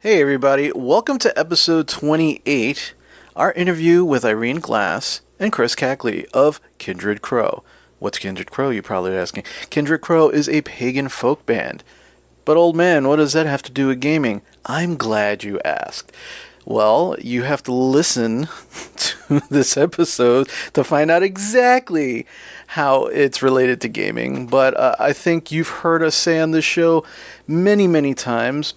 Hey everybody, welcome to episode 28, our interview with Irene Glasse and Chris Kackley of Kindred Crow. What's Kindred Crow, you're probably asking? Kindred Crow is a pagan folk band. But old man, what does that have to do with gaming? I'm glad you asked. Well, you have to listen to this episode to find out exactly how it's related to gaming. But I think you've heard us say on this show many, many times,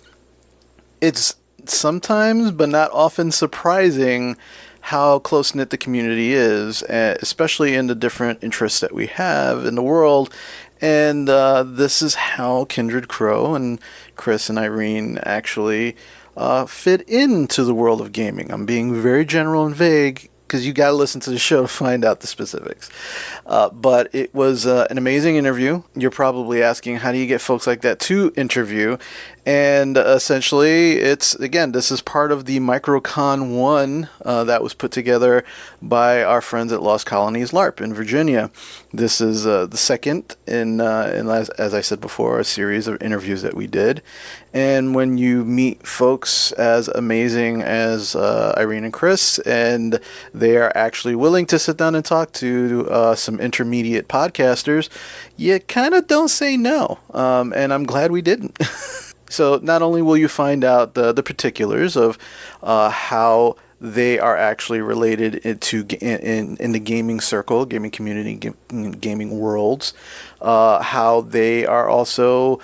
it's sometimes, but not often, surprising how close-knit the community is, especially in the different interests that we have in the world. And this is how Kindred Crow and Chris and Irene actually fit into the world of gaming. I'm being very general and vague because you got to listen to the show to find out the specifics. But it was an amazing interview. You're probably asking, how do you get folks like that to interview? And essentially, this is part of the MicroCon 1 that was put together by our friends at Lost Colonies LARP in Virginia. This is the second in as I said before, a series of interviews that we did. And when you meet folks as amazing as Irene and Chris, and they are actually willing to sit down and talk to some intermediate podcasters, you kind of don't say no. And I'm glad we didn't. So not only will you find out the particulars of how they are actually related in the gaming circle, gaming community, gaming worlds, how they are also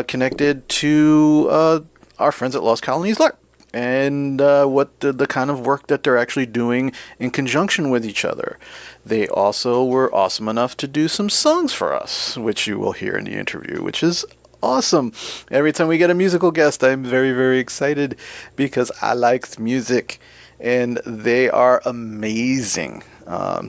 connected to our friends at Lost Colonies LARP, and what the kind of work that they're actually doing in conjunction with each other. They also were awesome enough to do some songs for us, which you will hear in the interview, which is awesome. Every time we get a musical guest, I'm very, very excited because I like music, and they are amazing.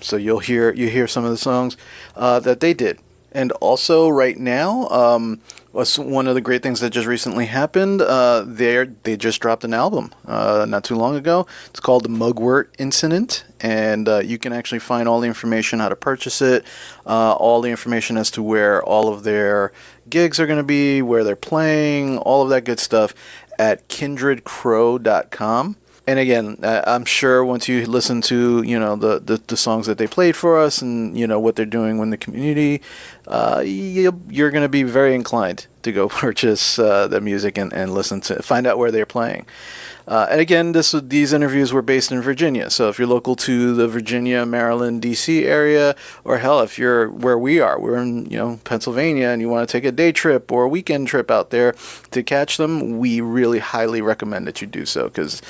So you hear some of the songs that they did. And also right now, was one of the great things that just recently happened. They just dropped an album not too long ago. It's called the Mugwort Incident, and you can actually find all the information how to purchase it, all the information as to where all of their gigs are going to be, where they're playing, all of that good stuff at kindredcrow.com. And again, I'm sure once you listen to, the songs that they played for us and, what they're doing in the community, you're going to be very inclined to go purchase the music and find out where they're playing. And again, these interviews were based in Virginia. So if you're local to the Virginia, Maryland, D.C. area, or hell, if you're where we are, we're in, Pennsylvania, and you want to take a day trip or a weekend trip out there to catch them, we really highly recommend that you do so, because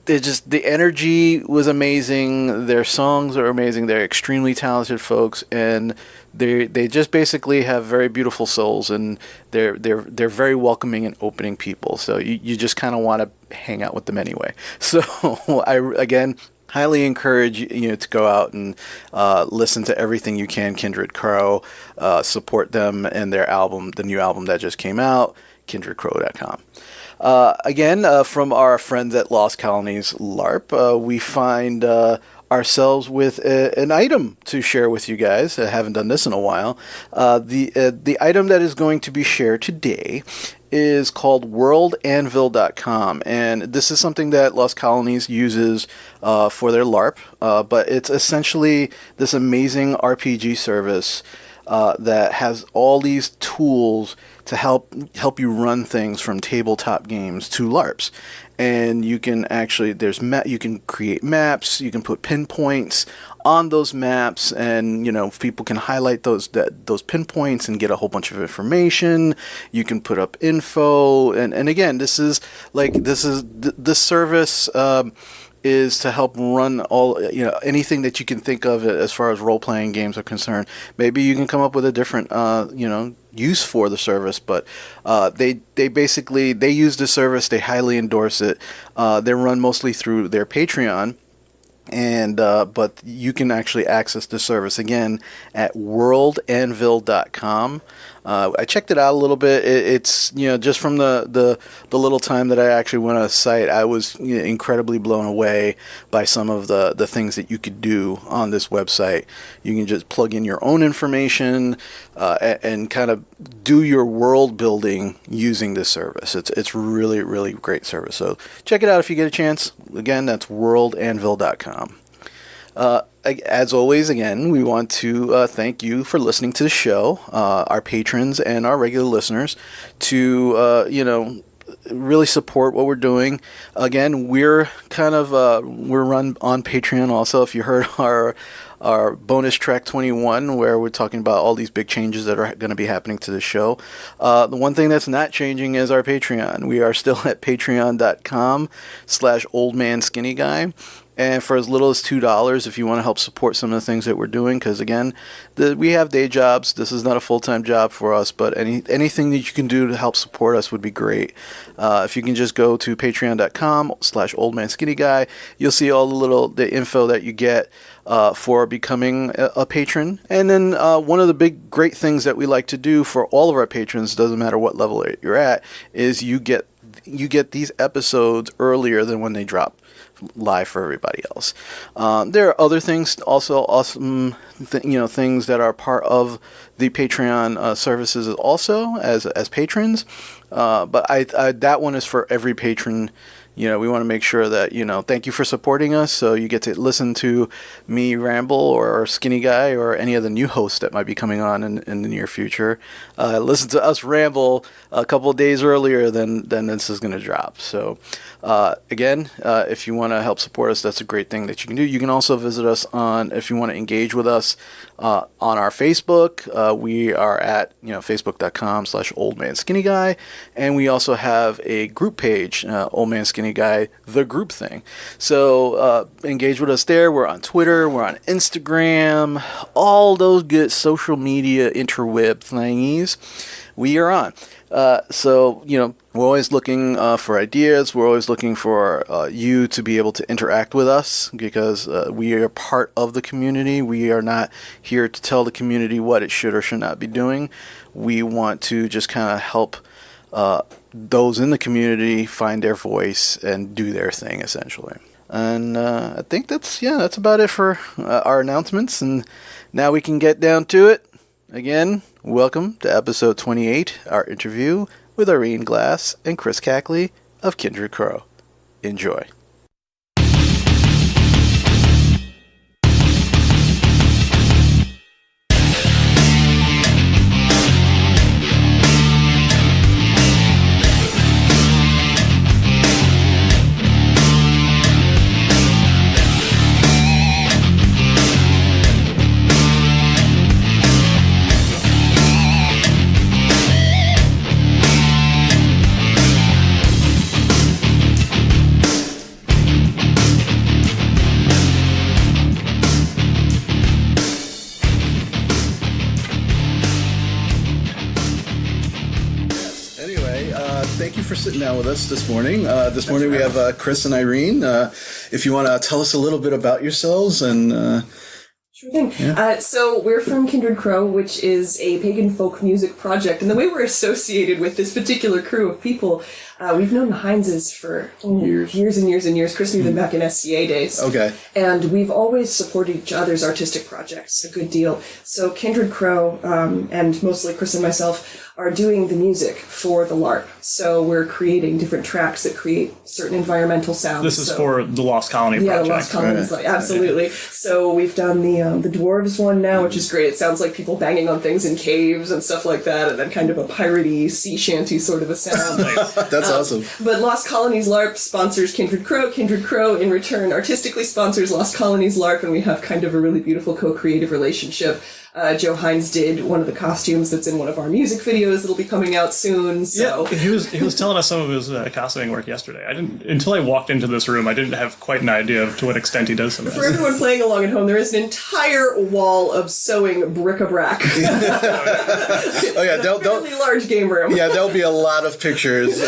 the energy was amazing. Their songs are amazing. They're extremely talented folks, and they just basically have very beautiful souls, and they're very welcoming and opening people. So you just kind of want to hang out with them anyway. So I again highly encourage you to go out and listen to everything you can. Kindred Crow, support them and their album, the new album that just came out, kindredcrow.com. From our friends at Lost Colonies LARP, we find ourselves with an item to share with you guys. I haven't done this in a while. The item that is going to be shared today is called worldanvil.com, and this is something that Lost Colonies uses for their LARP, but it's essentially this amazing RPG service that has all these tools to help you run things from tabletop games to LARPs. And you can actually, you can create maps, you can put pinpoints on those maps, and people can highlight those pinpoints and get a whole bunch of information. You can put up info, and again, this service is to help run all anything that you can think of as far as role-playing games are concerned. Maybe you can come up with a different use for the service, but they use the service. They highly endorse it. They run mostly through their Patreon, and but you can actually access the service again at worldanvil.com. I checked it out a little bit. It's just from the little time that I actually went on the site, I was incredibly blown away by some of the things that you could do on this website. You can just plug in your own information and kind of do your world building using this service. It's really, really great service. So check it out if you get a chance. Again, that's worldanvil.com. As always, again, we want to thank you for listening to the show, our patrons and our regular listeners, to really support what we're doing. Again, we're run on Patreon also. If you heard our bonus track 21, where we're talking about all these big changes that are going to be happening to the show. The one thing that's not changing is our Patreon. We are still at patreon.com/oldmanskinnyguy. And for as little as $2, if you want to help support some of the things that we're doing, because again, we have day jobs. This is not a full-time job for us, but anything that you can do to help support us would be great. If you can just go to patreon.com/oldmanskinnyguy, you'll see all the info that you get for becoming a patron. And then one of the big great things that we like to do for all of our patrons, doesn't matter what level you're at, is you get these episodes earlier than when they drop live for everybody else. There are other things, also awesome things that are part of the Patreon services also as patrons. But that one is for every patron. We want to make sure that, thank you for supporting us. So you get to listen to me ramble or Skinny Guy or any of the new hosts that might be coming on in the near future. Listen to us ramble a couple of days earlier than this is going to drop. So again, if you want to help support us, that's a great thing that you can do. You can also visit us if you want to engage with us on our Facebook. We are at facebook.com/oldmanskinnyguy. And we also have a group page, Old Man Skinny Guy, the group thing. So engage with us there. We're on Twitter, we're on Instagram, all those good social media interweb thingies we are on. So we're always looking for ideas. We're always looking for you to be able to interact with us, because we are part of the community. We are not here to tell the community what it should or should not be doing. We want to just kind of help those in the community find their voice and do their thing, essentially. And I think that's about it for our announcements. And now we can get down to it. Again, welcome to episode 28, our interview with Irene Glasse and Chris Kackley of Kindred Crow. Enjoy. Thank you for sitting down with us this morning. This morning we have Chris and Irene. If you want to tell us a little bit about yourselves and... Sure thing. Yeah. So we're from Kindred Crow, which is a pagan folk music project. And the way we're associated with this particular crew of people, we've known the Hineses for years and years and years. Chris knew them back in SCA days. Okay. And we've always supported each other's artistic projects a good deal. So Kindred Crow, and mostly Chris and myself, are doing the music for the LARP. So we're creating different tracks that create certain environmental sounds. This is for the Lost Colony project. Yeah, the Lost Colonies, absolutely. So we've done the dwarves one now, which is great. It sounds like people banging on things in caves and stuff like that, and then kind of a piratey sea shanty sort of a sound. That's awesome. But Lost Colonies LARP sponsors Kindred Crow. Kindred Crow, in return, artistically sponsors Lost Colonies LARP, and we have kind of a really beautiful co-creative relationship. Joe Hines did one of the costumes that's in one of our music videos that'll be coming out soon. So yeah, he was telling us some of his costuming work yesterday. Until I walked into this room, I didn't have quite an idea of to what extent he does some of that. For everyone playing along at home, there is an entire wall of sewing bric-a-brac. Oh yeah, really large game room. Yeah, there'll be a lot of pictures.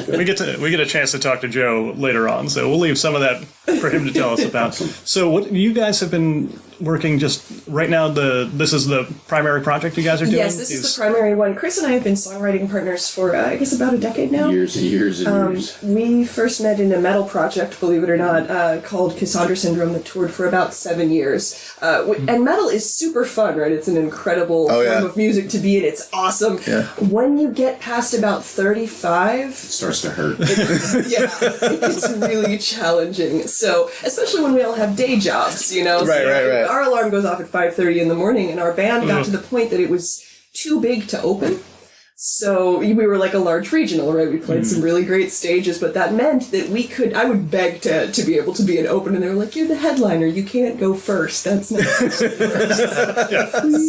We get a chance to talk to Joe later on, so we'll leave some of that for him to tell us about. So what you guys have been working just right now? This is the primary project you guys are doing? Yes, this is the primary one. Chris and I have been songwriting partners for, I guess, about a decade now. Years and years and years. We first met in a metal project, believe it or not, called Cassandra Syndrome that toured for about 7 years. And metal is super fun, right? It's an incredible form of music to be in. It's awesome. Yeah. When you get past about 35... It starts to hurt. It's really challenging. So, especially when we all have day jobs, you know? Right. Our alarm goes off at 5:30 in the morning, and our band got to the point that it was too big to open. So we were like a large regional, right? We played some really great stages, but that meant that I would beg to be able to be an open, and they were like, "You're the headliner, you can't go first. That's not."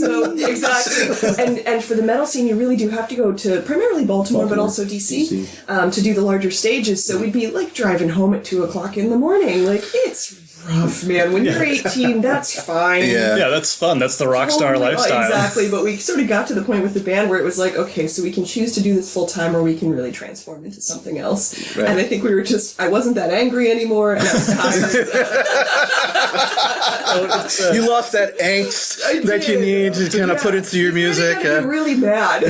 So exactly, and for the metal scene, you really do have to go to primarily Baltimore. But also DC. To do the larger stages. So we'd be like driving home at 2:00 in the morning. Like, it's rough, man. When you're 18, that's fine. Yeah, that's fun. That's the rock star lifestyle. Exactly, but we sort of got to the point with the band where it was like, okay, so we can choose to do this full time, or we can really transform into something else. Right. And I think we were I wasn't that angry anymore, and I was tired. You lost that angst that you need to kind of put into your music. You're really mad.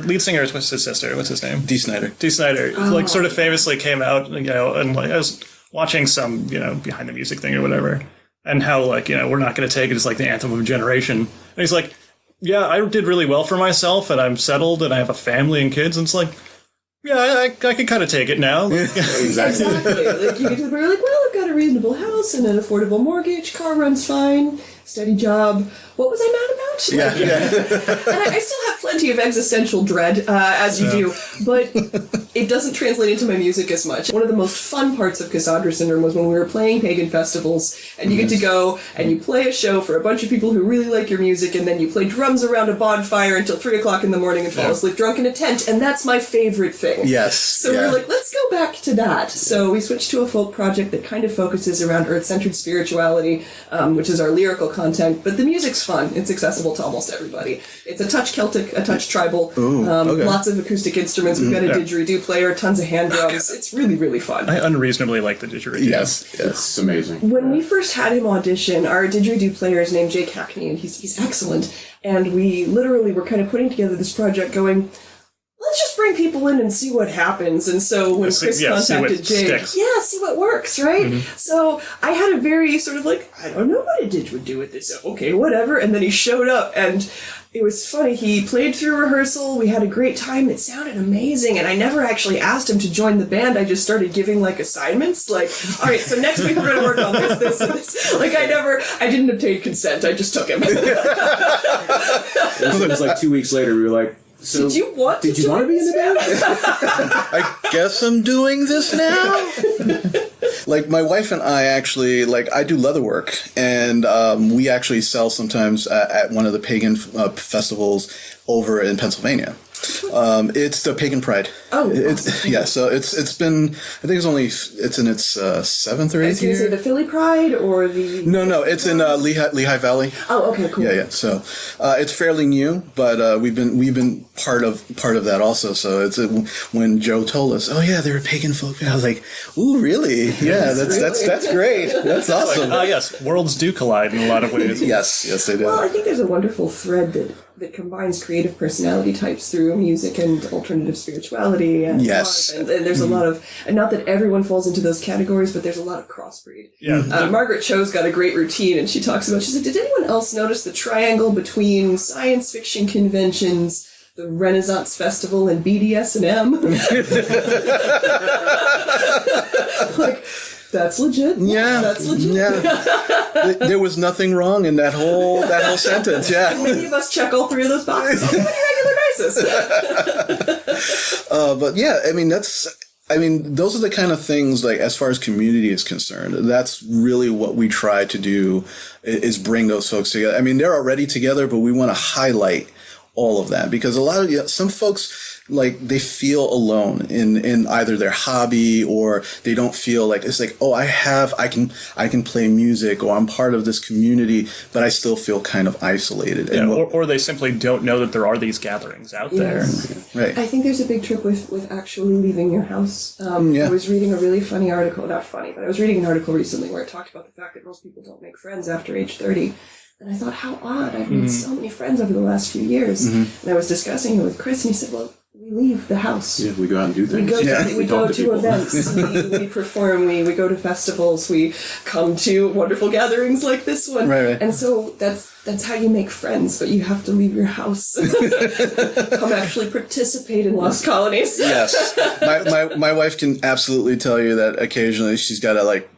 Lead singer, what's his sister? What's his name? D. Snyder. D. Snyder, like, sort of famously came out, you know, and like I was watching some, you know, behind the music thing or whatever, and how, like, you know, we're not going to take it as like the anthem of a generation. And he's like, yeah, I did really well for myself, and I'm settled, and I have a family and kids, and it's like, yeah, I can kind of take it now. Exactly. Like, you get to the point where you're like, well, I've got a reasonable house and an affordable mortgage, car runs fine, steady job. What was I mad about? And I still have plenty of existential dread, as you do, but it doesn't translate into my music as much. One of the most fun parts of Cassandra Syndrome was when we were playing pagan festivals, and you get to go and you play a show for a bunch of people who really like your music, and then you play drums around a bonfire until 3:00 in the morning and fall asleep drunk in a tent, and that's my favorite thing. Yes. So we're like, let's go back to that. So we switched to a folk project that kind of focuses around earth-centered spirituality, which is our lyrical content, but the music's fun. It's accessible to almost everybody. It's a touch Celtic, a touch tribal, lots of acoustic instruments. We've got a didgeridoo player, tons of hand drums. It's really, really fun. I unreasonably like the didgeridoo. Yes, it's amazing. When we first had him audition, our didgeridoo player is named Kackley, and he's excellent. And we literally were kind of putting together this project going, let's just bring people in and see what happens. And so when Chris contacted Jake, see what works, right? So I had a very sort of like, I don't know what a didgeridoo with this. Okay, whatever. And then he showed up, and it was funny. He played through rehearsal. We had a great time. It sounded amazing. And I never actually asked him to join the band. I just started giving like assignments. Like, all right, so next week we're going to work on this, and this. Like, I didn't obtain consent. I just took him. It was like 2 weeks later, we were like, so, did you want to be in the band? I guess I'm doing this now. Like, my wife and I actually, like, I do leather work, and we actually sell sometimes at one of the pagan festivals over in Pennsylvania. It's the Pagan Pride. Oh, so it's been, I think it's in its 7th or 8th year. Is it the Philly Pride or the? No, it's in Lehigh Valley. Oh, okay, cool. Yeah. So it's fairly new, but we've been part of that also. So it's when Joe told us, oh yeah, they're a pagan folk, I was like, ooh, really? Yeah, that's great. That's awesome. Yes, worlds do collide in a lot of ways. Yes, they do. Well, I think there's a wonderful thread that combines creative personality types through music and alternative spirituality and yes, art. And there's a lot of, and not that everyone falls into those categories, but there's a lot of crossbreed. Yeah. Margaret Cho's got a great routine, and she talks about, she said, did anyone else notice the triangle between science fiction conventions, the Renaissance Festival, and BDSM? Like, that's legit. Yeah, that's legit. Yeah, there was nothing wrong in that whole sentence. Yeah, many of us check all three of those boxes on a regular basis. But yeah, I mean those are the kind of things, like, as far as community is concerned, that's really what we try to do, is bring those folks together. I mean, they're already together, but we want to highlight all of that, because some folks like they feel alone in either their hobby, or they don't feel like it's like, oh, I can play music, or I'm part of this community, but I still feel kind of isolated. Yeah, And or they simply don't know that there are these gatherings out there. right. I think there's a big trick with actually leaving your house. I was reading a really funny article, not funny, but I was reading an article recently where it talked about the fact that most people don't make friends after age 30. And I thought, how odd. I've made so many friends over the last few years. And I was discussing it with Chris, and he said, well, we leave the house. Yeah, we go out and do things. We go talk to people. events, we perform, we go to festivals, we come to wonderful gatherings like this one. Right. And so that's how you make friends, but you have to leave your house. Come actually participate in Lost Colonies. Yes. My wife can absolutely tell you that occasionally she's got to like,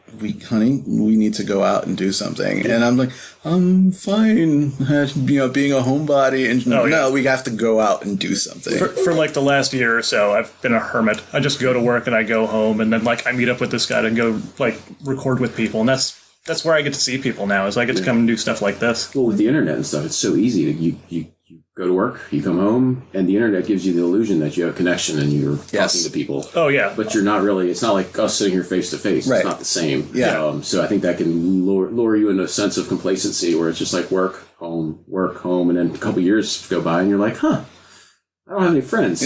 honey, we need to go out and do something. And I'm like, I'm fine, being a homebody. And no, we have to go out and do something. For like the last year or so, I've been a hermit. I just go to work and I go home, and then like I meet up with this guy to go like record with people, and that's where I get to see people now. Is I get to come and do stuff like this. Well, with the internet and stuff, it's so easy. You go to work, you come home, and the internet gives you the illusion that you have a connection and you're talking to people. Oh yeah, But you're not really. It's not like us sitting here face to face. Right. It's not the same. Yeah. So I think that can lower you into a sense of complacency, where it's just like work, home, and then a couple years go by, and you're like, huh, I don't have any friends.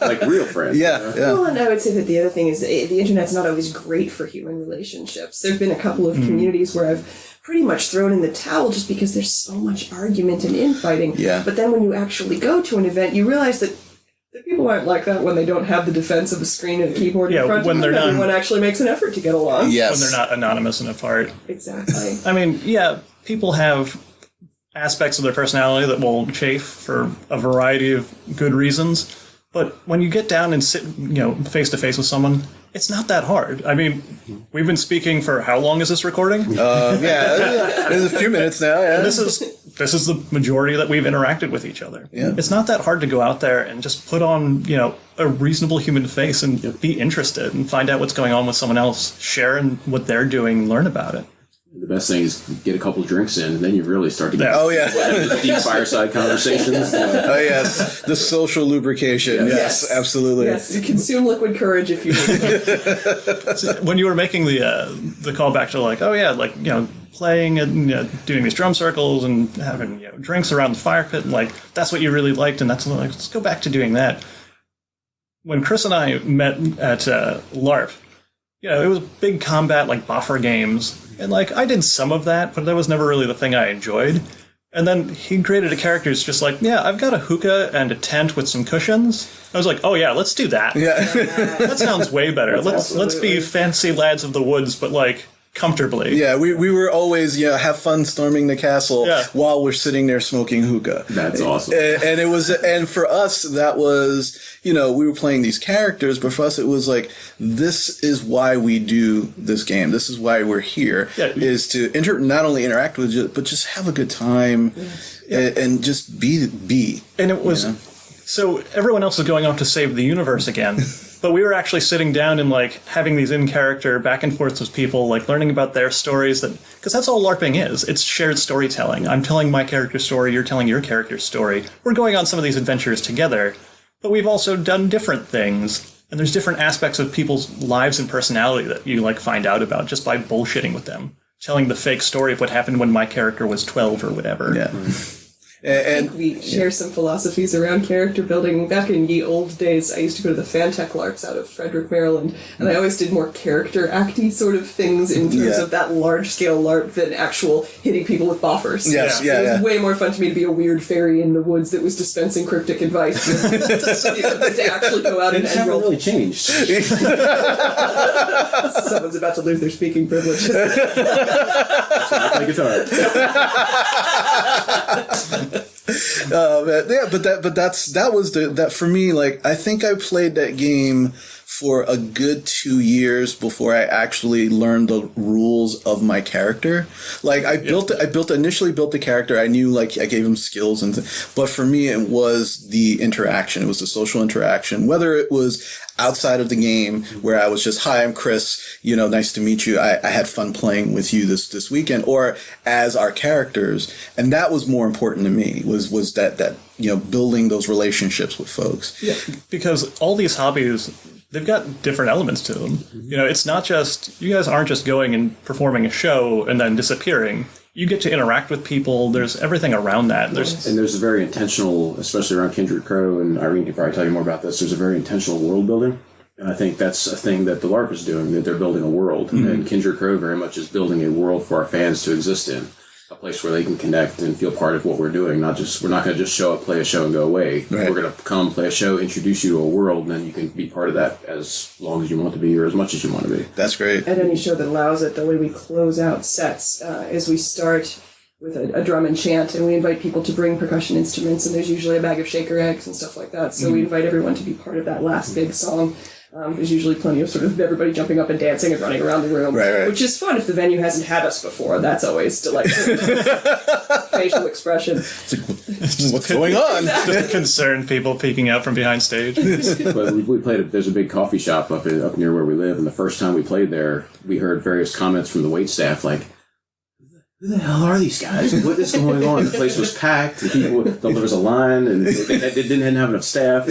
Like real friends. Yeah. Well, and I would say that the other thing is the internet's not always great for human relationships. There have been a couple of communities where I've pretty much thrown in the towel just because there's so much argument and infighting. Yeah. But then when you actually go to an event, you realize that people aren't like that when they don't have the defense of a screen and a keyboard in front when of them. they're not, Everyone actually makes an effort to get along. Yes. when they're not anonymous and apart. Exactly. I mean, yeah, people have aspects of their personality that will chafe for a variety of good reasons. But when you get down and sit, face to face with someone, it's not that hard. I mean, we've been speaking for how long is this recording? There's a few minutes now. Yeah. This is the majority that we've interacted with each other. Yeah. It's not that hard to go out there and just put on, a reasonable human face and be interested and find out what's going on with someone else, share in what they're doing, learn about it. The best thing is get a couple drinks in, and then you really start to get Oh yeah. deep fireside conversations. Oh yes. The social lubrication. Yes. Absolutely. Yes, you consume liquid courage if you When you were making the callback to playing and doing these drum circles and having drinks around the fire pit, and that's what you really liked, and that's like, let's go back to doing that. When Chris and I met at LARP, it was big combat buffer games, and I did some of that, but that was never really the thing I enjoyed. And then he created a character who's just like, yeah, I've got a hookah and a tent with some cushions. I was like, oh yeah, let's do that. Yeah. That sounds way better. Let's be fancy lads of the woods, but comfortably. Yeah, we were always have fun storming the castle while we're sitting there smoking hookah. That's awesome. And it was, and for us that was, we were playing these characters, but for us it was like, this is why we do this game. This is why we're here, is to not only interact with you, but just have a good time and just be. And it was so everyone else is going off to save the universe again. But we were actually sitting down and having these in-character back and forths with people, learning about their stories, because that's all LARPing is. It's shared storytelling. I'm telling my character's story, you're telling your character's story. We're going on some of these adventures together, but we've also done different things. And there's different aspects of people's lives and personality that you find out about just by bullshitting with them. Telling the fake story of what happened when my character was 12 or whatever. Yeah. I think we share some philosophies around character building. Back in ye old days, I used to go to the Fantech LARPs out of Frederick, Maryland, and I always did more character acty sort of things in terms of that large-scale LARP than actual hitting people with boffers. Yes, It was way more fun to me to be a weird fairy in the woods that was dispensing cryptic advice than to actually go out and It's never roll. really changed. Someone's about to lose their speaking privileges. I play guitar. But that was that for me. I think I played that game for a good 2 years before I actually learned the rules of my character. Like I initially built the character. I knew like I gave him skills but for me it was the interaction. It was the social interaction, whether it was outside of the game where I was just, hi, I'm Chris, nice to meet you. I had fun playing with you this weekend, or as our characters. And that was more important to me was that building those relationships with folks. Yeah, because all these hobbies, they've got different elements to them. It's not just, you guys aren't just going and performing a show and then disappearing. You get to interact with people. There's everything around that. There's a very intentional, especially around Kindred Crow, and Irene could probably tell you more about this, there's a very intentional world building. And I think that's a thing that the LARP is doing, that they're building a world. Mm-hmm. And Kindred Crow very much is building a world for our fans to exist in. A place where they can connect and feel part of what we're doing. We're not going to just show up, play a show, and go away. Right. We're going to come, play a show, introduce you to a world, and then you can be part of that as long as you want to be or as much as you want to be. That's great. At any show that allows it, the way we close out sets is we start with a drum and chant, and we invite people to bring percussion instruments, and there's usually a bag of shaker eggs and stuff like that. So we invite everyone to be part of that last big song. There's usually plenty of sort of everybody jumping up and dancing and running around the room, right. Which is fun if the venue hasn't had us before. That's always delightful. Facial expression. What's going on? Concerned people peeking out from behind stage. But we played. There's a big coffee shop up near where we live, and the first time we played there, we heard various comments from the waitstaff like, who the hell are these guys? What is going on? The place was packed, and there was a line, and they didn't have enough staff.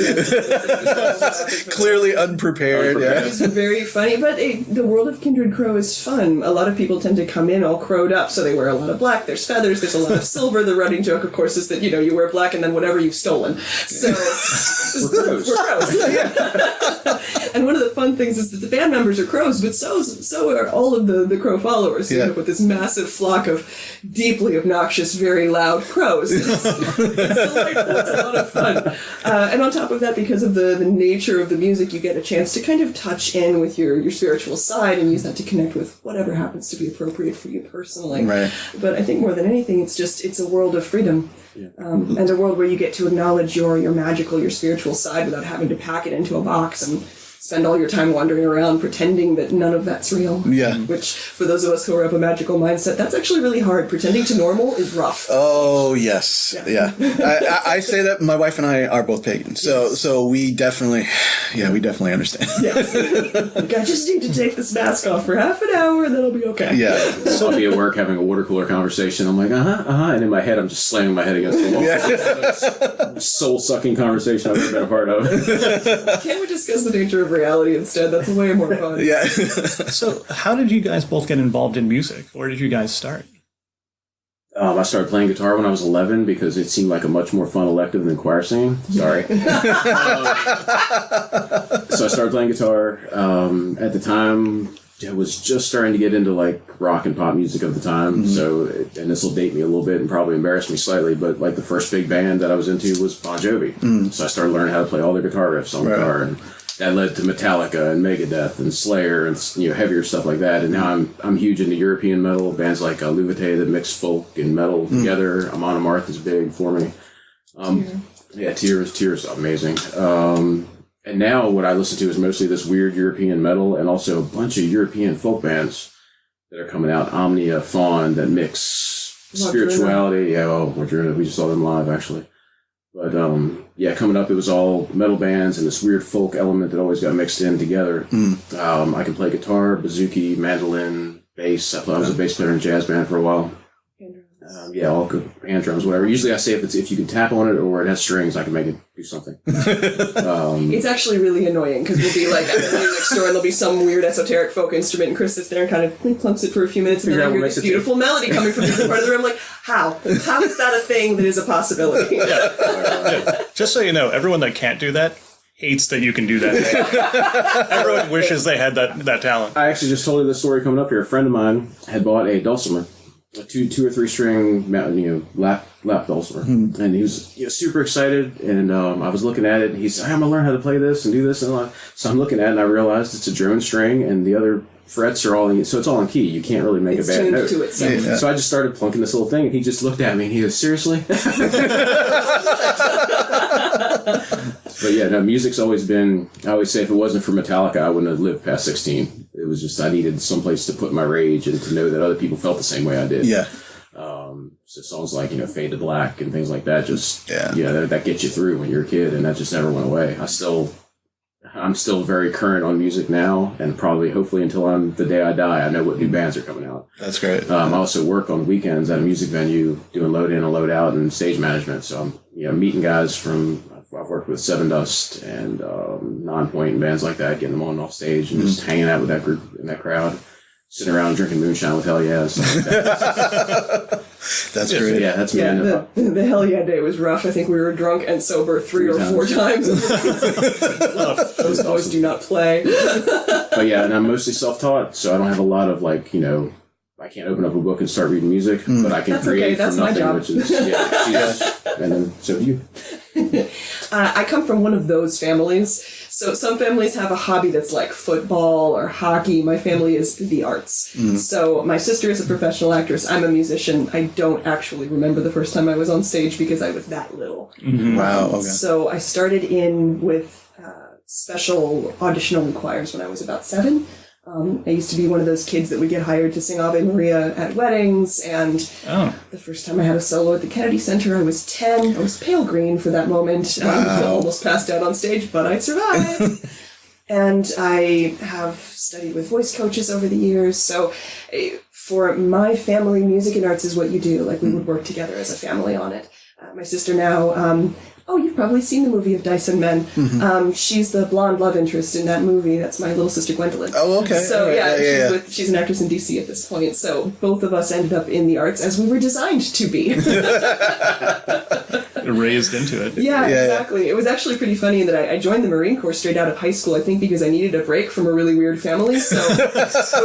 Clearly unprepared. Yeah. It's very funny, but the world of Kindred Crow is fun. A lot of people tend to come in all crowed up, so they wear a lot of black. There's feathers. There's a lot of silver. The running joke, of course, is that you wear black and then whatever you've stolen. So we're crows. Yeah. And one of the fun things is that the band members are crows, but so are all of the crow followers. You end up with this massive flock of deeply obnoxious, very loud crows. It's delightful. It's a lot of fun. And on top of that, because of the nature of the music, you get a chance to kind of touch in with your spiritual side and use that to connect with whatever happens to be appropriate for you personally. Right. But I think more than anything, it's a world of freedom. Yeah. And a world where you get to acknowledge your magical, your spiritual side without having to pack it into a box and spend all your time wandering around pretending that none of that's real. Yeah. Which, for those of us who are of a magical mindset, that's actually really hard. Pretending to normal is rough. Oh, yes. Yeah. I say that my wife and I are both pagan. So we definitely understand. Yes. Like, I just need to take this mask off for half an hour and then I'll be okay. Yeah. So I'll be at work having a water cooler conversation. I'm like, and in my head, I'm just slamming my head against the wall. Yeah. Soul-sucking conversation I've ever been a part of. Can't we discuss the nature of reality instead? That's way more fun. Yeah. So how did you guys both get involved in music? Where did you guys start? I started playing guitar when I was 11 because it seemed like a much more fun elective than choir singing. Sorry. So I started playing guitar. At the time, I was just starting to get into like rock and pop music of the time. Mm-hmm. So, and this will date me a little bit and probably embarrass me slightly, but like the first big band that I was into was Bon Jovi. Mm-hmm. So I started learning how to play all the guitar riffs on guitar, and that led to Metallica and Megadeth and Slayer and heavier stuff like that. And now I'm huge into European metal, bands like Luvite that mix folk and metal together. Amon Amarth is big for me. Tears, amazing. And now what I listen to is mostly this weird European metal and also a bunch of European folk bands that are coming out. Omnia, Fawn, that mix spirituality. Yeah, we just saw them live actually. But coming up, it was all metal bands and this weird folk element that always got mixed in together. I can play guitar, bouzouki, mandolin, bass. I was a bass player in a jazz band for a while. All good hand drums, whatever. Usually I say if you can tap on it or it has strings, I can make it do something. It's actually really annoying because we'll be like, I'm next door and there'll be some weird esoteric folk instrument and Chris sits there and kind of plumps it for a few minutes and then I hear this beautiful melody coming from the part of the room. Like, how? How is that a thing that is a possibility? Just so you know, everyone that can't do that hates that you can do that. Everyone wishes they had that talent. I actually just told you this story coming up here. A friend of mine had bought a dulcimer. A 2 or 3 string, lap dulcimer, and he was super excited. And I was looking at it, and he said, "I'm gonna learn how to play this and do this." And so I'm looking at it, and I realized it's a drone string, and the other frets are all so it's all in key. You can't really make a bad note. To itself. So I just started plunking this little thing, and he just looked at me, and he goes, "Seriously?" But yeah, no, music's always been, I always say if it wasn't for Metallica, I wouldn't have lived past 16. It was just, I needed someplace to put my rage and to know that other people felt the same way I did. Yeah. So songs like, Fade to Black and things like that just, Yeah. that gets you through when you're a kid, and that just never went away. I'm still very current on music now, and probably, hopefully, until the day I die, I know what new bands are coming out. That's great. I also work on weekends at a music venue doing load in and load out and stage management. So I'm, meeting guys I've worked with Seven Dust and Non-Point and bands like that, getting them on and off stage and just hanging out with that group and that crowd, sitting around drinking moonshine with Hell Yeah. Stuff like that. That's great. Yeah, that's me. Yeah, the Hell Yeah day was rough. I think we were drunk and sober three or four times. Those always do not play. But yeah, and I'm mostly self-taught, so I don't have a lot of I can't open up a book and start reading music, but I can That's create okay, that's from my nothing, job. which is and then so do you. I come from one of those families. So some families have a hobby that's like football or hockey. My family is the arts. So my sister is a professional actress. I'm a musician. I don't actually remember the first time I was on stage because I was that little. Wow. Okay. So I started in with special audition-only choirs when I was about 7. I used to be one of those kids that would get hired to sing Ave Maria at weddings, and the first time I had a solo at the Kennedy Center, I was 10. I was pale green for that moment. I almost passed out on stage, but I survived. And I have studied with voice coaches over the years, so for my family, music and arts is what you do. Like, we would work together as a family on it. My sister now... you've probably seen the movie of Dyson Men. She's the blonde love interest in that movie. That's my little sister Gwendolyn. Oh, okay. So Right. she's an actress in DC at this point. So both of us ended up in the arts as we were designed to be. Raised into it. Yeah, exactly. It was actually pretty funny that I joined the Marine Corps straight out of high school, I think because I needed a break from a really weird family. So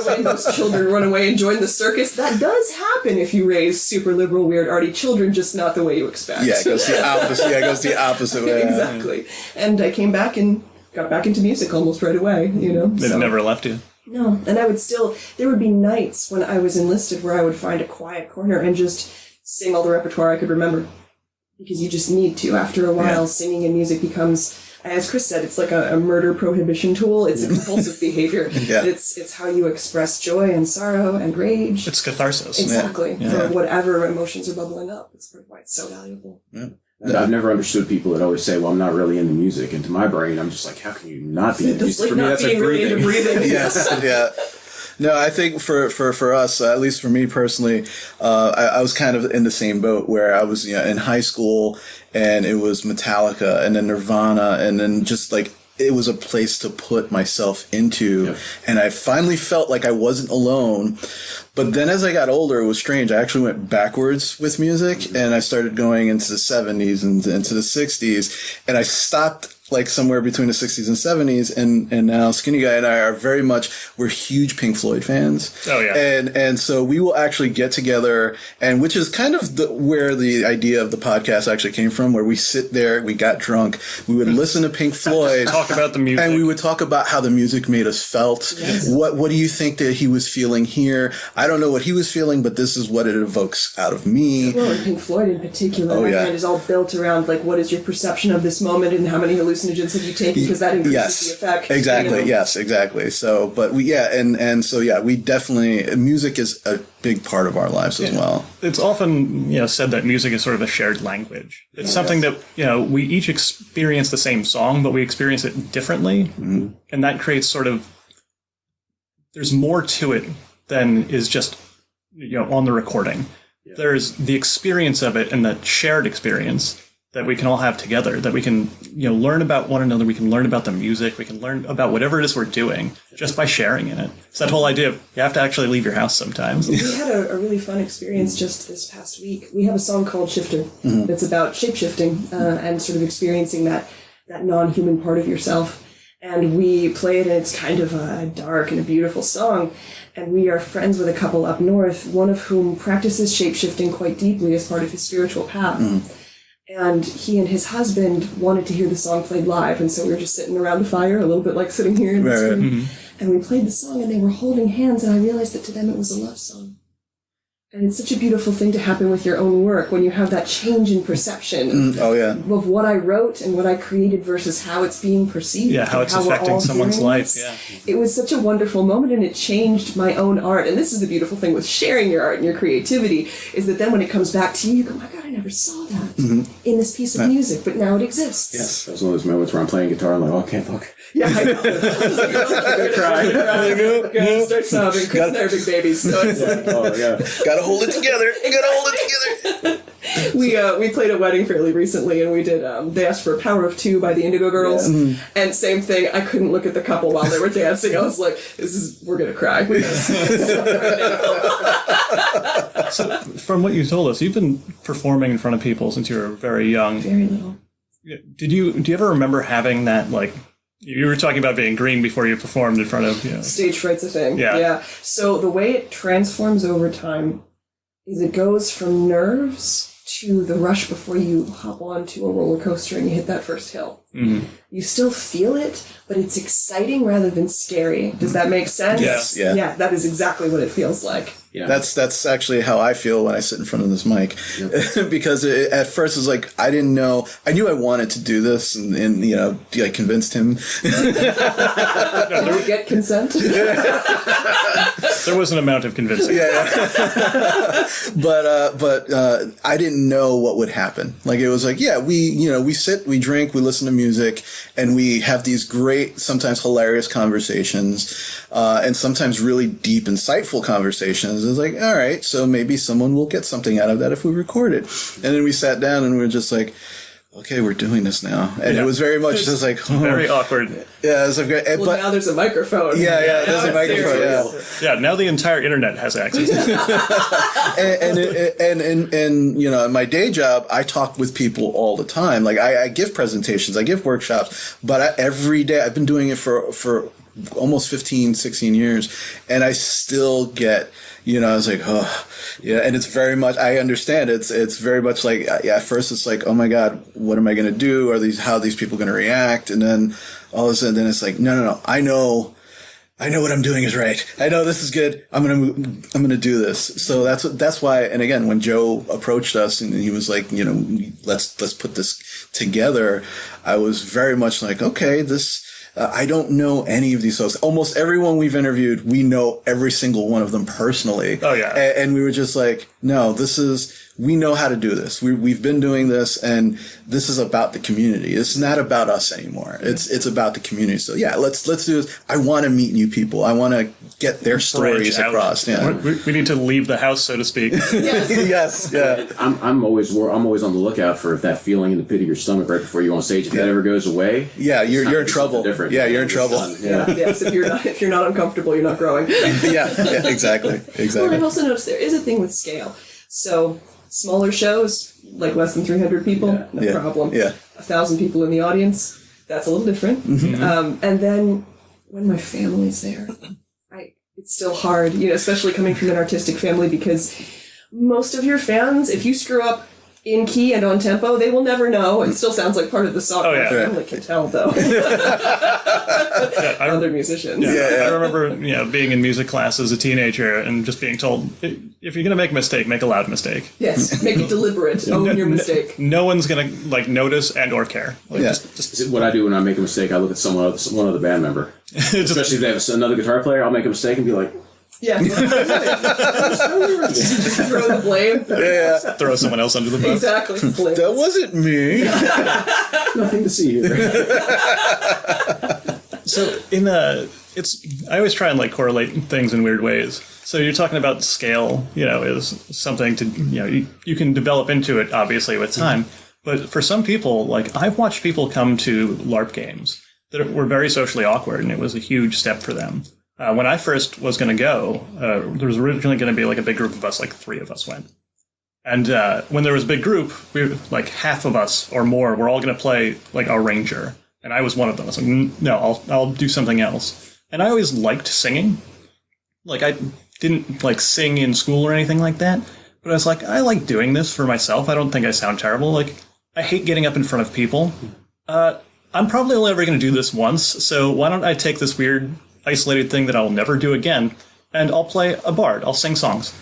when those children run away and join the circus, that does happen if you raise super liberal, weird, arty children, just not the way you expect. Yeah, it goes the opposite. Yeah, it goes the opposite way. Exactly. And I came back and got back into music almost right away, It never left you. No, and there would be nights when I was enlisted where I would find a quiet corner and just sing all the repertoire I could remember. Because you just need to. After a while, singing and music becomes, as Chris said, it's like a murder prohibition tool. It's a compulsive behavior. It's how you express joy and sorrow and rage. It's catharsis. Exactly. For whatever emotions are bubbling up. It's why it's so valuable. Yeah. I've never understood people that always say, well, I'm not really into music. And to my brain, I'm just like, how can you not be into music? Like For me, not that's like being really into breathing. Yes, yeah. No, I think for us, at least for me personally, I was kind of in the same boat where I was, in high school and it was Metallica and then Nirvana and then just like, it was a place to put myself into. Yep. And I finally felt like I wasn't alone. But then as I got older, it was strange. I actually went backwards with music and I started going into the 70s and into the 60s. And I stopped like somewhere between the 60s and 70s. And now Skinny Guy and I we're huge Pink Floyd fans. Oh, yeah. And so we will actually get together, and which is kind of where the idea of the podcast actually came from, where we sit there, we got drunk, we would listen to Pink Floyd. Talk about the music. And we would talk about how the music made us felt. Yes. What do you think that he was feeling here? I don't know what he was feeling, but this is what it evokes out of me. Well, and Pink Floyd in particular, my mind is all built around like, what is your perception of this moment and how many hallucinogens have you taken? Because that increases the effect. Exactly. Yes, exactly. So, but we definitely, music is a big part of our lives as well. It's often, said that music is sort of a shared language. It's something that, we each experience the same song, but we experience it differently. Mm-hmm. And that creates sort of, there's more to it than is just, on the recording. Yeah. There's the experience of it and that shared experience that we can all have together, that we can, learn about one another, we can learn about the music, we can learn about whatever it is we're doing just by sharing in it. It's that whole idea of you have to actually leave your house sometimes. We had a really fun experience just this past week. We have a song called Shifter that's about shape-shifting and sort of experiencing that non-human part of yourself. And we play it, and it's kind of a dark and a beautiful song. And we are friends with a couple up north, one of whom practices shape-shifting quite deeply as part of his spiritual path. And he and his husband wanted to hear the song played live, and so we were just sitting around the fire, a little bit like sitting here in this room. And we played the song, and they were holding hands, and I realized that to them it was a love song. And it's such a beautiful thing to happen with your own work when you have that change in perception of what I wrote and what I created versus how it's being perceived. Yeah, how it's affecting someone's life. Yeah. It was such a wonderful moment, and it changed my own art. And this is the beautiful thing with sharing your art and your creativity, is that then when it comes back to you, you go, my God, I never saw that in this piece of music, but now it exists. Yes, that was one of those moments where I'm playing guitar and I'm like, oh, I can't look. Yeah, I know. I'm gonna cry. Gonna start sobbing. Chris and I are big babies, so it's like, Gotta hold it together. Gotta hold it together. We played a wedding fairly recently, and we did. They asked for "Power of Two" by the Indigo Girls, and same thing. I couldn't look at the couple while they were dancing. I was like, we're gonna cry." We gotta So, from what you told us, you've been performing in front of people since you were very young. Very little. Do you ever remember having that, like, you were talking about being green before you performed in front of, Stage fright's a thing. Yeah. So the way it transforms over time is it goes from nerves to the rush before you hop onto a roller coaster and you hit that first hill. Mm-hmm. You still feel it, but it's exciting rather than scary. Does that make sense? Yes. Yeah. Yeah, that is exactly what it feels like. Yeah. That's actually how I feel when I sit in front of this mic, because at first it was like I didn't know. I knew I wanted to do this, and I convinced him. Did you get consent? There was an amount of convincing. But I didn't know what would happen. Like, it was like, we sit, we drink, we listen to music, and we have these great, sometimes hilarious conversations, and sometimes really deep, insightful conversations. It's like, all right, so maybe someone will get something out of that if we record it. And then we sat down and we were just like, okay, we're doing this now. And it was very much just like, Very awkward. Yeah, it was like, Well, now there's a microphone. there's a microphone. Yeah, now the entire internet has access. And in my day job, I talk with people all the time. Like, I give presentations, I give workshops, but every day, I've been doing it for almost 15, 16 years, and I still get, I was like, and it's very much, I understand it's very much like, at first it's like, oh my God, what am I going to do? How are these people going to react? And then all of a sudden, then it's like, no, I know what I'm doing is right. I know this is good. I'm going to do this. So that's why. And again, when Joe approached us and he was like, let's put this together, I was very much like, okay, I don't know any of these folks. Almost everyone we've interviewed, we know every single one of them personally. Oh, yeah. And we were just like, no, we know how to do this. We've been doing this, and this is about the community. It's not about us anymore. It's about the community. So yeah, let's do this. I want to meet new people. I want to get their stories across. Yeah. We need to leave the house, so to speak. Yes. Yeah. I'm always on the lookout for that feeling in the pit of your stomach right before you go on stage. If that ever goes away, you're in trouble. Different. Yeah, you're in trouble. Yes, if you're not uncomfortable, you're not growing. yeah, exactly. Well, I've also noticed there is a thing with scale. So smaller shows, like less than 300 people, no problem. Yeah. 1,000 people in the audience, that's a little different. Mm-hmm. And then when my family's there, it's still hard, especially coming from an artistic family, because most of your fans, if you screw up in key and on tempo, they will never know. It still sounds like part of the song. Oh, yeah. My family can tell, though. Other musicians. I remember, being in music class as a teenager and just being told, if you're going to make a mistake, make a loud mistake. Yes, make it deliberate. Own your mistake. No one's going to notice and or care. Just what I do when I make a mistake, I look at one other band member. Especially if they have another guitar player, I'll make a mistake and be like, yeah. Just throw the blame. Yeah. Throw someone else under the bus. Exactly. Blame. That wasn't me. nothing to see here. So I always try and correlate things in weird ways. So you're talking about scale, is something to, you can develop into it obviously with time. But for some people, I've watched people come to LARP games that were very socially awkward, and it was a huge step for them. When I first was going to go, there was originally going to be a big group of us, 3 of us went. And when there was a big group, we half of us or more were all going to play a ranger. And I was one of them. I was like, no, I'll do something else. And I always liked singing. I didn't sing in school or anything like that. But I was like, I like doing this for myself. I don't think I sound terrible. I hate getting up in front of people. I'm probably only ever going to do this once. So why don't I take this weird isolated thing that I'll never do again, and I'll play a bard. I'll sing songs.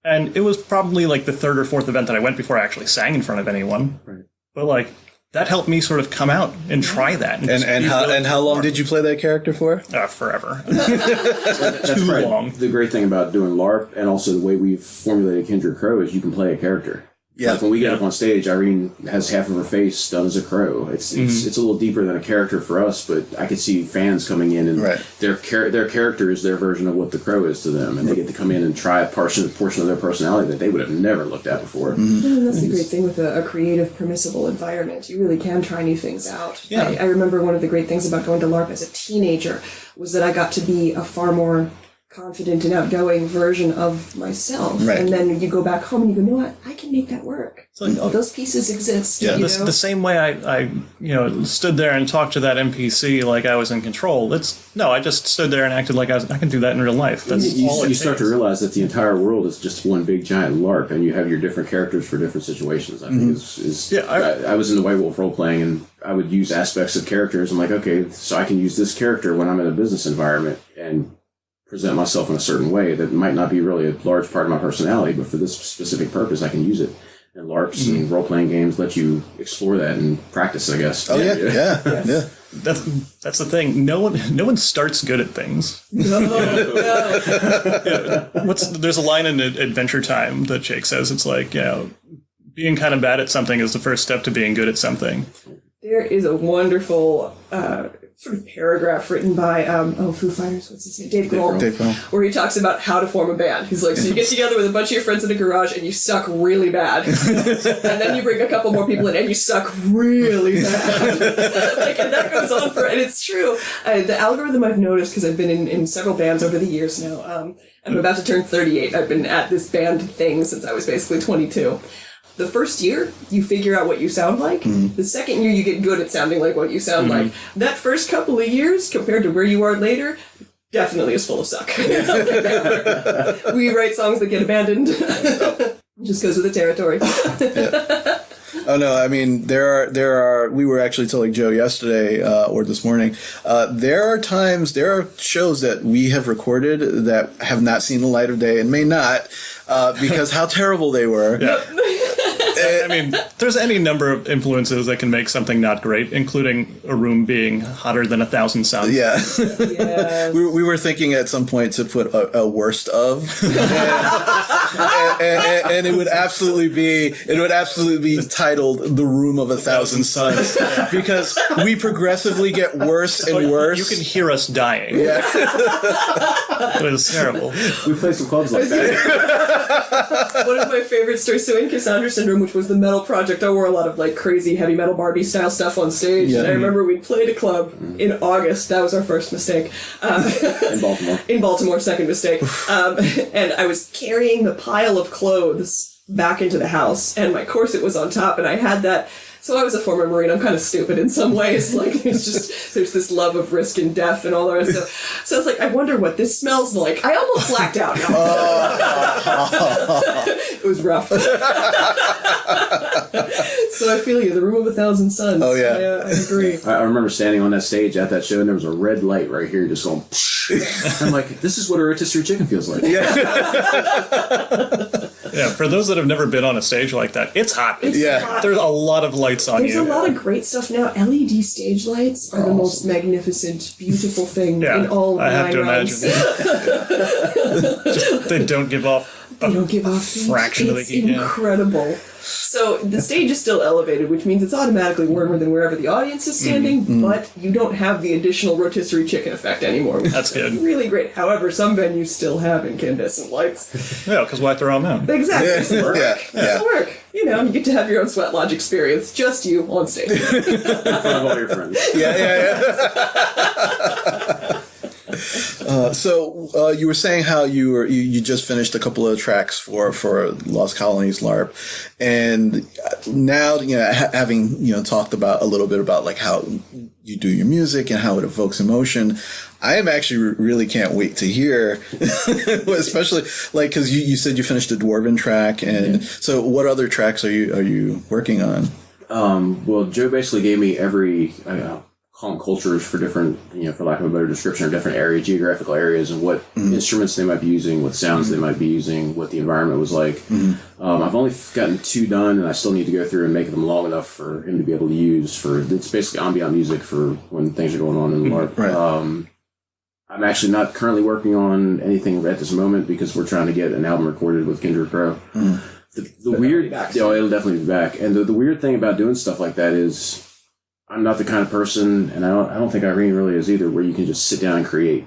And it was probably like the third or fourth event that I went before I actually sang in front of anyone. Right. But like, that helped me sort of come out and try that. And how long did you play that character for? Forever. That's Too right. long. The great thing about doing LARP and also the way we've formulated Kindred Crow is you can play a character. Yeah. Like when we get up on stage, Irene has half of her face done as a crow. It's a little deeper than a character for us, but I could see fans coming in and their character is their version of what the crow is to them, and they get to come in and try a portion of their personality that they would have never looked at before. And that's the great thing with a creative, permissible environment. You really can try new things out. Yeah. I remember one of the great things about going to LARP as a teenager was that I got to be a far more confident and outgoing version of myself. Right. And then you go back home and you go, you know what? I can make that work. So, like, Those pieces exist. Yeah. You the same way I stood there and talked to that NPC like I was in control. I just stood there and acted like I can do that in real life. That's all it You start takes. to realize that the entire world is just one big giant LARP, and you have your different characters for different situations. I think I was in the White Wolf role playing, and I would use aspects of characters. I'm like, okay, so I can use this character when I'm in a business environment and present myself in a certain way that might not be really a large part of my personality, but for this specific purpose, I can use it. And LARPs and role-playing games let you explore that and practice, I guess. Oh, yeah. That's the thing. No one starts good at things. There's a line in Adventure Time that Jake says. It's like, being kind of bad at something is the first step to being good at something. There is a wonderful sort of paragraph written by Foo Fighters, what's his name? Dave Grohl, where he talks about how to form a band. He's like, so you get together with a bunch of your friends in a garage and you suck really bad, and then you bring a couple more people in and you suck really bad. And that goes on and it's true. The algorithm I've noticed, because I've been in several bands over the years now. I'm about to turn 38. I've been at this band thing since I was basically 22. The first year, you figure out what you sound like. The second year, you get good at sounding like what you sound like. That first couple of years, compared to where you are later, definitely is full of suck. We write songs that get abandoned. Just goes with the territory. Oh no! I mean, there are. We were actually telling Joe yesterday or this morning. There are shows that we have recorded that have not seen the light of day and may not because how terrible they were. Yeah. I mean, there's any number of influences that can make something not great, including a room being hotter than 1,000 suns. Yeah. Yes. We were thinking at some point to put a worst of, and it would absolutely be titled "The Room of 1,000 Suns" because we progressively get worse and worse. You can hear us dying. Yeah. It was terrible. We played some clubs like that. One of my favorite stories, so in Cassandra Syndrome, which was the metal project, I wore a lot of like crazy heavy metal Barbie style stuff on stage. Yeah. And I remember we played a club in August. That was our first mistake. In Baltimore. In Baltimore, second mistake. And I was carrying the pile of clothes back into the house, and my corset was on top, and I had that. So I was a former Marine. I'm kind of stupid in some ways. Like, there's this love of risk and death and all the rest of it. So I was like, I wonder what this smells like. I almost blacked out. It was rough. So I feel you. The Room of 1,000 Suns. Oh, yeah. I agree. I remember standing on that stage at that show, and there was a red light right here just going... I'm like, this is what a rotisserie chicken feels like. Yeah, for those that have never been on a stage like that, it's hot. Hot. There's a lot of lights on There's you. a lot of great stuff now. LED stage lights are the most magnificent, beautiful thing in all I have 9 to rounds. imagine. They don't give off They don't give off heat. fraction of the It's heat. Yeah. incredible. So the stage is still elevated, which means it's automatically warmer than wherever the audience is standing, but you don't have the additional rotisserie chicken effect anymore. That's good. Really great. However, some venues still have incandescent lights. Yeah, because why throw them out? Exactly. It's work. Yeah. It's work. You know, you get to have your own sweat lodge experience. Just you on stage. In front of all your friends. Yeah. So you were saying how you just finished a couple of tracks for Lost Colonies LARP, and now having talked about a little bit about like how you do your music and how it evokes emotion. I am actually really can't wait to hear, especially like because you said you finished a Dwarven track, and so what other tracks are you working on? Well, Joe basically gave me every call them cultures for different, for lack of a better description, or different areas, geographical areas, and what instruments they might be using, what sounds they might be using, what the environment was like. I've only gotten 2 done, and I still need to go through and make them long enough for him to be able to use it's basically ambient music for when things are going on in the LARP. Right. I'm actually not currently working on anything at this moment because we're trying to get an album recorded with Kindred Crow. The weird, it'll definitely be back. And the weird thing about doing stuff like that is I'm not the kind of person, and I don't think Irene really is either, where you can just sit down and create.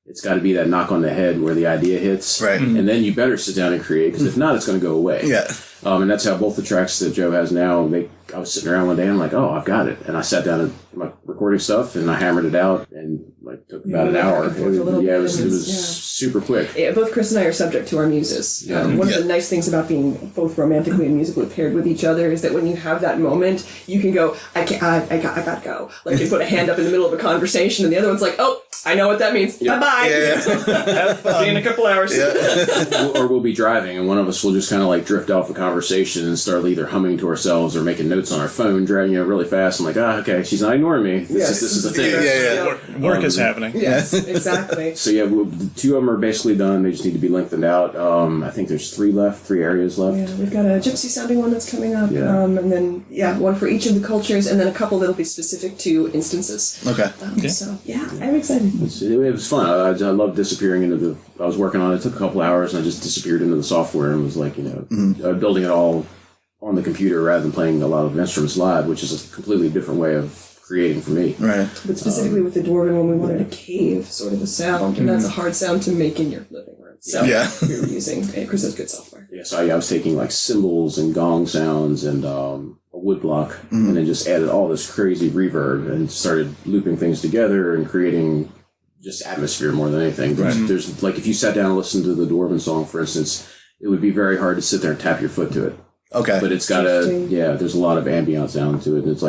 It's got to be that knock on the head where the idea hits, right? And then you better sit down and create, because if not, it's going to go away. Yeah. And that's how both the tracks that Joe has now, I was sitting around one day and I'm like, oh, I've got it. And I sat down and my recording stuff and I hammered it out and took about an hour. It was super quick. Yeah, both Chris and I are subject to our muses. One of the nice things about being both romantically and musically paired with each other is that when you have that moment, you can go, I gotta go. Like you put a hand up in the middle of a conversation and the other one's like, oh, I know what that means. Yep. Bye-bye. Yeah. See you in a couple hours. Yeah. Or we'll be driving and one of us will just kind of drift off the conversation and start either humming to ourselves or making notes on our phone, driving really fast. I'm like, okay, she's not ignoring me. This is the thing. Yeah. Work is happening. Yes, exactly. So the 2 of them are basically done. They just need to be lengthened out. I think there's 3 areas left. Yeah, we've got a gypsy sounding one that's coming up. And then, one for each of the cultures, and then a couple that'll be specific to instances. Okay. So, I'm excited. It was fun. I love disappearing into I was working on it. It took a couple hours and I just disappeared into the software and was building it all on the computer rather than playing a lot of instruments live, which is a completely different way of creating for me. Right. But specifically with the Dwarven one, we wanted a cave sort of a sound, and that's a hard sound to make in your living room. So we were using Chris has good software. Yeah, so I was taking cymbals and gong sounds and a wood block and then just added all this crazy reverb and started looping things together and creating just atmosphere more than anything. There's if you sat down and listened to the Dwarven song, for instance, it would be very hard to sit there and tap your foot to it. Okay. But it's got there's a lot of ambient sound to it. And it's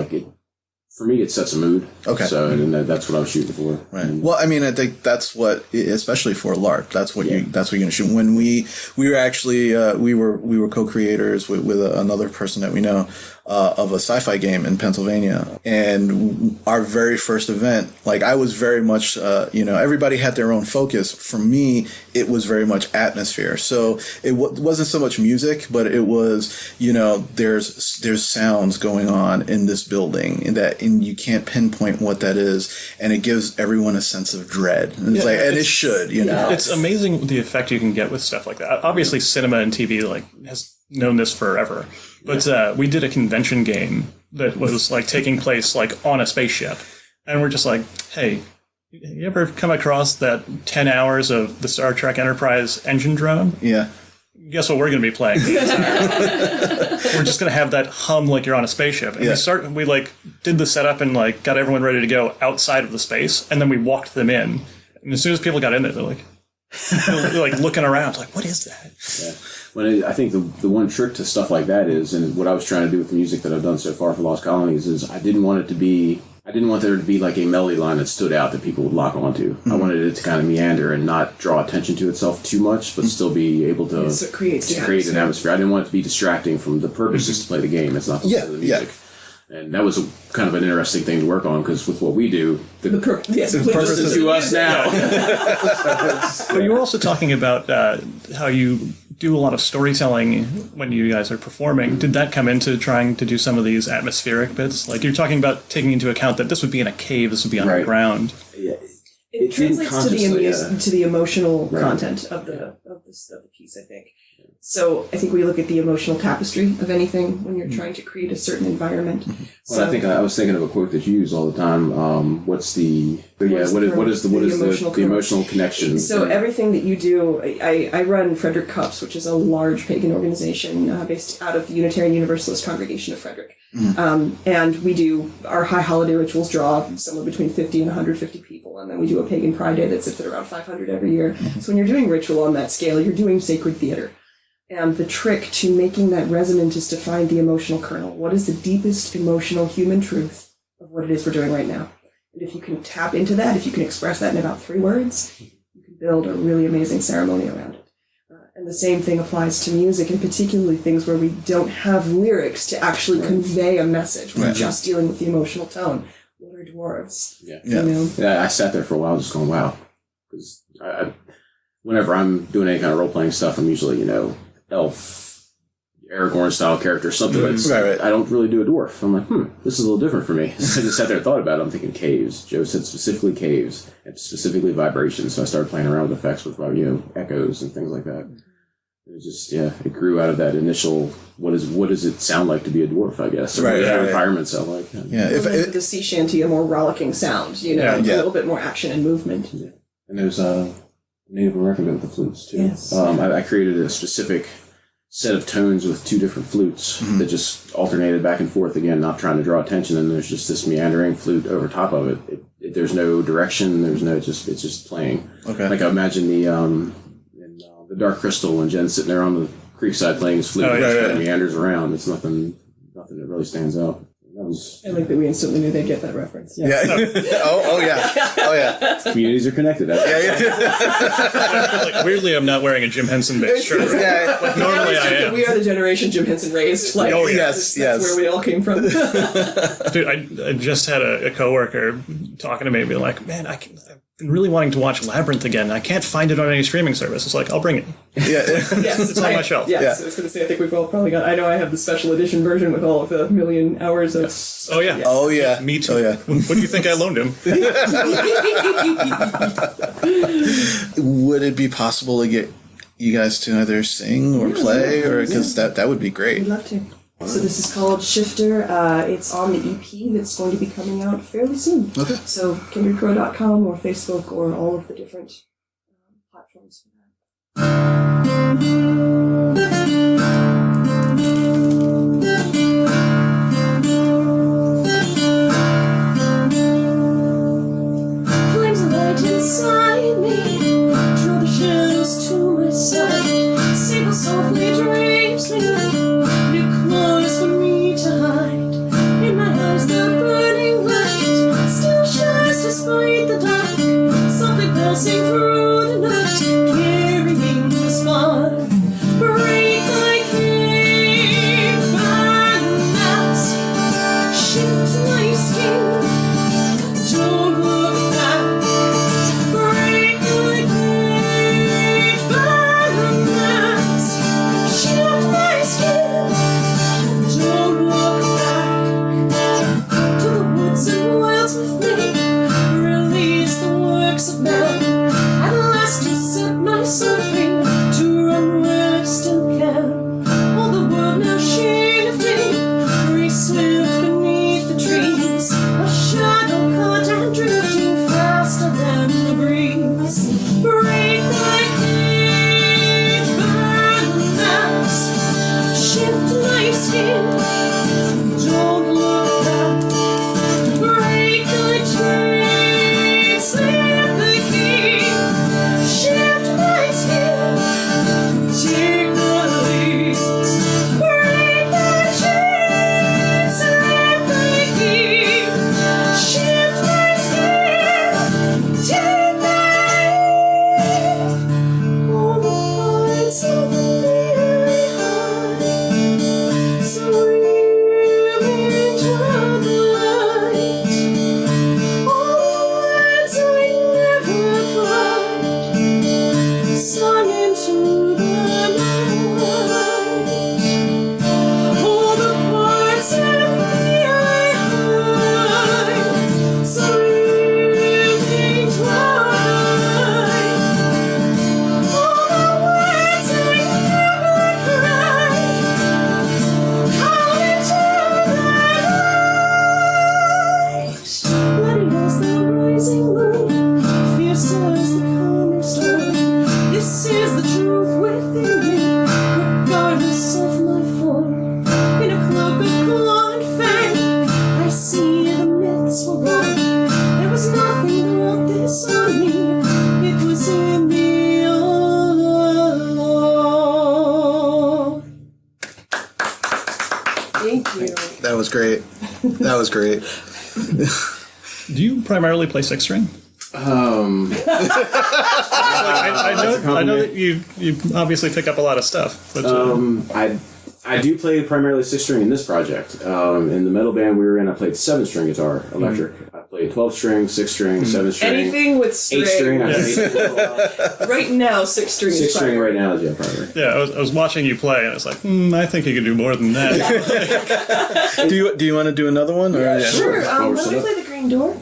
for me, it sets a mood. Okay. So, and that's what I was shooting for. Right. Well, I mean, I think that's what, especially for LARP, that's what you're going to shoot. When we were actually, we were co-creators with another person that we know, of a sci-fi game in Pennsylvania. And our very first event, I was very much, everybody had their own focus. For me, it was very much atmosphere. So it wasn't so much music, but it was, there's sounds going on in this building and you can't pinpoint what that is. And it gives everyone a sense of dread. And it should, It's amazing the effect you can get with stuff like that. Obviously, cinema and TV has known this forever. But we did a convention game that was taking place on a spaceship. And we're just hey, you ever come across that 10 hours of the Star Trek Enterprise engine drone? Yeah. Guess what we're going to be playing? We're just going to have that hum you're on a spaceship. And we did the setup and got everyone ready to go outside of the space. And then we walked them in. And as soon as people got in there, they're looking around, what is that? Yeah. I think the one trick to stuff like that is, and what I was trying to do with the music that I've done so far for Lost Colonies is I didn't want there to be a melody line that stood out that people would lock onto. I wanted it to kind of meander and not draw attention to itself too much, but still be able to create an atmosphere. I didn't want it to be distracting from the purpose is to play the game. It's not to play the music. And that was kind of an interesting thing to work on because with what we do, the purpose is to us now. But you were also talking about how you do a lot of storytelling when you guys are performing. Did that come into trying to do some of these atmospheric bits? You're talking about taking into account that this would be in a cave, this would be underground. Yeah. It translates to the emotional content of the piece, I think. So I think we look at the emotional tapestry of anything when you're trying to create a certain environment. Well, I was thinking of a quote that you use all the time. What is the emotional connection? So everything that you do, I run Frederick Cups, which is a large pagan organization based out of the Unitarian Universalist Congregation of Frederick. And we do our high holiday rituals draw somewhere between 50 and 150 people. And then we do a pagan pride day that sits at around 500 every year. So when you're doing ritual on that scale, you're doing sacred theater. And the trick to making that resonant is to find the emotional kernel. What is the deepest emotional human truth of what it is we're doing right now? And if you can tap into that, if you can express that in about 3 words, you can build a really amazing ceremony around it. And the same thing applies to music, and particularly things where we don't have lyrics to actually convey a message. We're just dealing with the emotional tone. What other dwarves. Yeah. You know? Yeah, I sat there for a while just going, wow. Because whenever I'm doing any kind of role-playing stuff, I'm usually, elf, Aragorn-style character, something that's... Right. I don't really do a dwarf. I'm like, this is a little different for me. So I just sat there and thought about it. I'm thinking caves. Joe said specifically caves, and specifically vibrations. So I started playing around with effects with, echoes and things like that. It was just, it grew out of that initial, what does it sound like to be a dwarf, I guess? Or what does our environment sound like? Yeah. If the sea shanty, a more rollicking sound, a little bit more action and movement. Yeah. And there's a Native American bit with the flutes, too. Yes. I created a specific set of tones with 2 different flutes that just alternated back and forth, again, not trying to draw attention, and there's just this meandering flute over top of it. There's no direction, it's just playing. Okay. Like I imagine the Dark Crystal when Jen's sitting there on the creekside playing his flute, it meanders around. It's nothing that really stands out. I like that we instantly knew they'd get that reference. Yeah. Oh yeah. Communities are connected. Like, weirdly, I'm not wearing a Jim Henson-based shirt. Like, normally I am. We are the generation Jim Henson raised. Like, yes. That's where we all came from. Dude, I just had a coworker talking to me and be like, man, I've been really wanting to watch Labyrinth again. I can't find it on any streaming service. It's like, I'll bring it. Yeah. Yes, it's on my shelf. Yes, I was going to say, I think we've all probably got... I know I have the special edition version with all of the million hours of... Oh, yeah. Oh, yeah. Me too. Oh, yeah. What do you think I loaned him? Would it be possible to get you guys to either sing or play? Or because that would be great. We'd love to. So this is called Shifter. It's on the EP that's going to be coming out fairly soon. Okay. So kindredcrow.com or Facebook or all of the different platforms for that. Flames of light inside me, draw the shadows to my side. Sable softly drapes me. For me to hide. In my eyes the burning light still shines despite the dark, softly passing through the night, carrying the spark. Break like cave by mask, shift my skin, don't look back. Break like cave by mask, shift my skin. Don't look back to the woods and wilds with me. Release the works of man. At last you set my soul free to run where I still can. All the world now shifting, free swift beneath the trees. A shadow caught and drifting faster than the breeze. Break like cave burn maps. Shift my skin. Don't look back. Break the chains, slip the key. Shift my skin. Take the lead. Break the chains, slip the key. Shift my skin. Take the lead. All the parts of me I hide. So sung into the night. All the parts of me I hide, so living twilight. All the words I never cried, come into the light. Bloody as the rising moon, fierce as the coming storm. This is the truth within me, regardless of my form. In a cloak of claw and fang, I see the myths were wrong. There was nothing that wrote this on me. It was in me all along. Thank you. That was great. That was great. Do you primarily play six string? I know that you obviously pick up a lot of stuff. But, I do play primarily 6-string in this project. In the metal band we were in, I played 7-string guitar, electric. I played play 12 string, 6 string, 7 string. Anything with string. 8 string. I played 8 string for a while. Right now, 6 string 6 is string fire. right now is primary. Yeah, I was watching you play, and I was like, I think you could do more than that. Do you want to do another one? Or? Yeah, Sure, Well, we're let set me up. play the Green Door.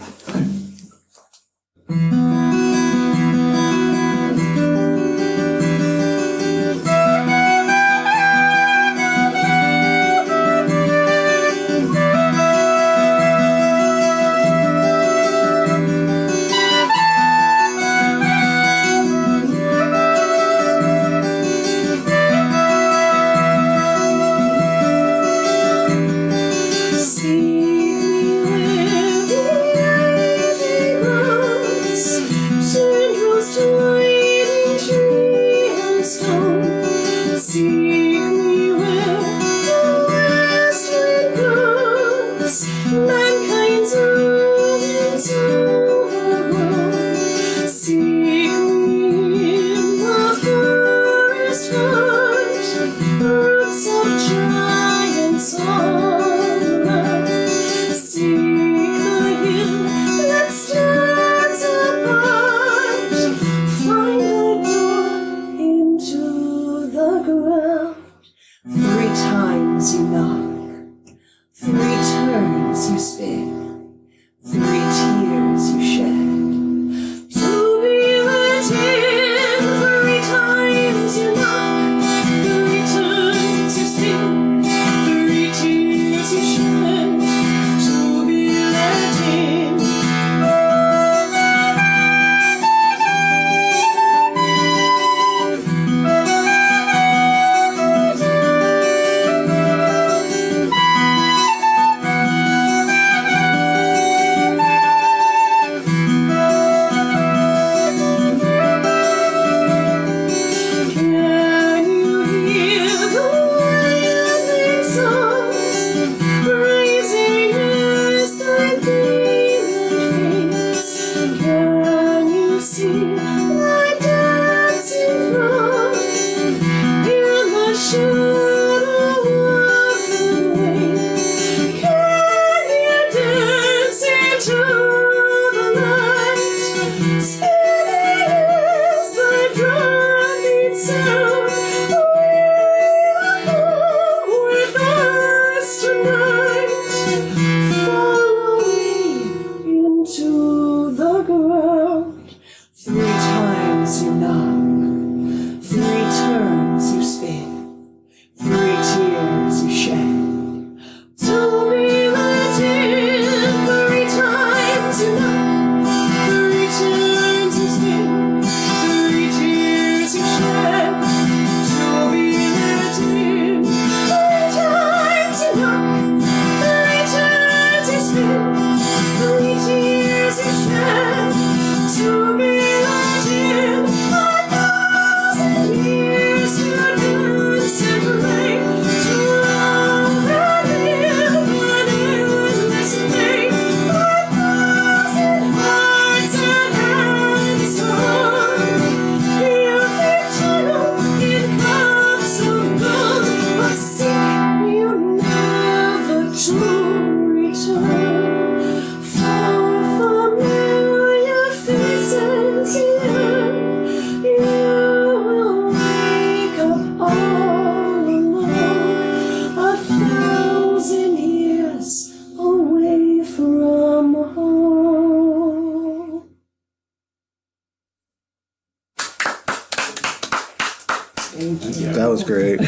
That was great.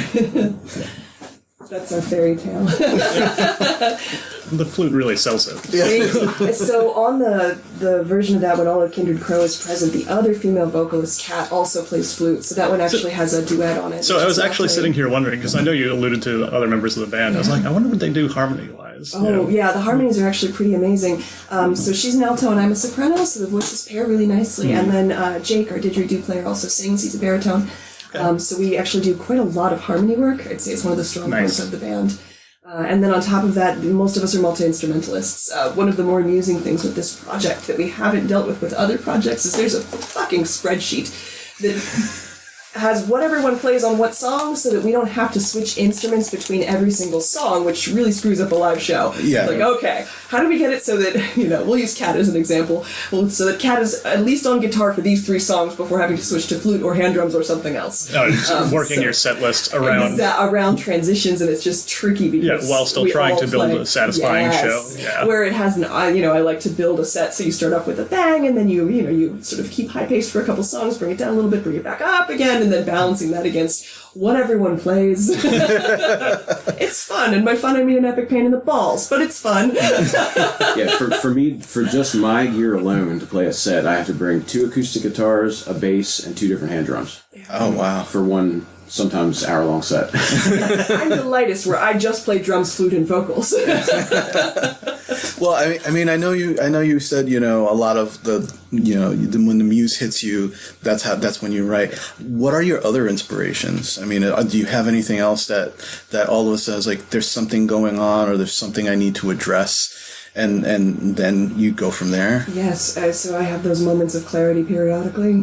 That's our fairy tale. The flute really sells it. So on the version of that, when all of Kindred Crow is present, the other female vocalist, Kat, also plays flute. So that one actually has a duet on it. So I was actually sitting here wondering, because I know you alluded to other members of the band. I was like, I wonder what they do harmony-wise. Oh, yeah, the harmonies are actually pretty amazing. So she's an alto and I'm a soprano, so the voices pair really nicely. And then Jake, our didgeridoo player, also sings. He's a baritone. So we actually do quite a lot of harmony work. I'd say it's one of the strong points of the band. And then on top of that, most of us are multi-instrumentalists. One of the more amusing things with this project that we haven't dealt with other projects is there's a fucking spreadsheet that has what everyone plays on what song so that we don't have to switch instruments between every single song, which really screws up a live show. Yeah. Like, okay, how do we get it so that, we'll use Kat as an example, so that Kat is at least on guitar for these 3 songs before having to switch to flute or hand drums or something else. Working your set list around around transitions, and it's just tricky because while still trying to build a satisfying show. Yeah. Where it has I like to build a set, so you start off with a bang, and then you sort of keep high pace for a couple songs, bring it down a little bit, bring it back up again, and then balancing that against what everyone plays. It's fun, and by fun I mean an epic pain in the balls, but it's fun. For me, for just my gear alone to play a set, I have to bring 2 acoustic guitars, a bass, and 2 different hand drums. Oh, wow. For one, sometimes hour-long set. I'm the lightest, where I just play drums, flute, and vocals. Well, I mean, I know you said, a lot of the, when the muse hits you, that's when you write. What are your other inspirations? I mean, do you have anything else that all of us says, like, there's something going on, or there's something I need to address, and then you go from there? Yes, so I have those moments of clarity periodically,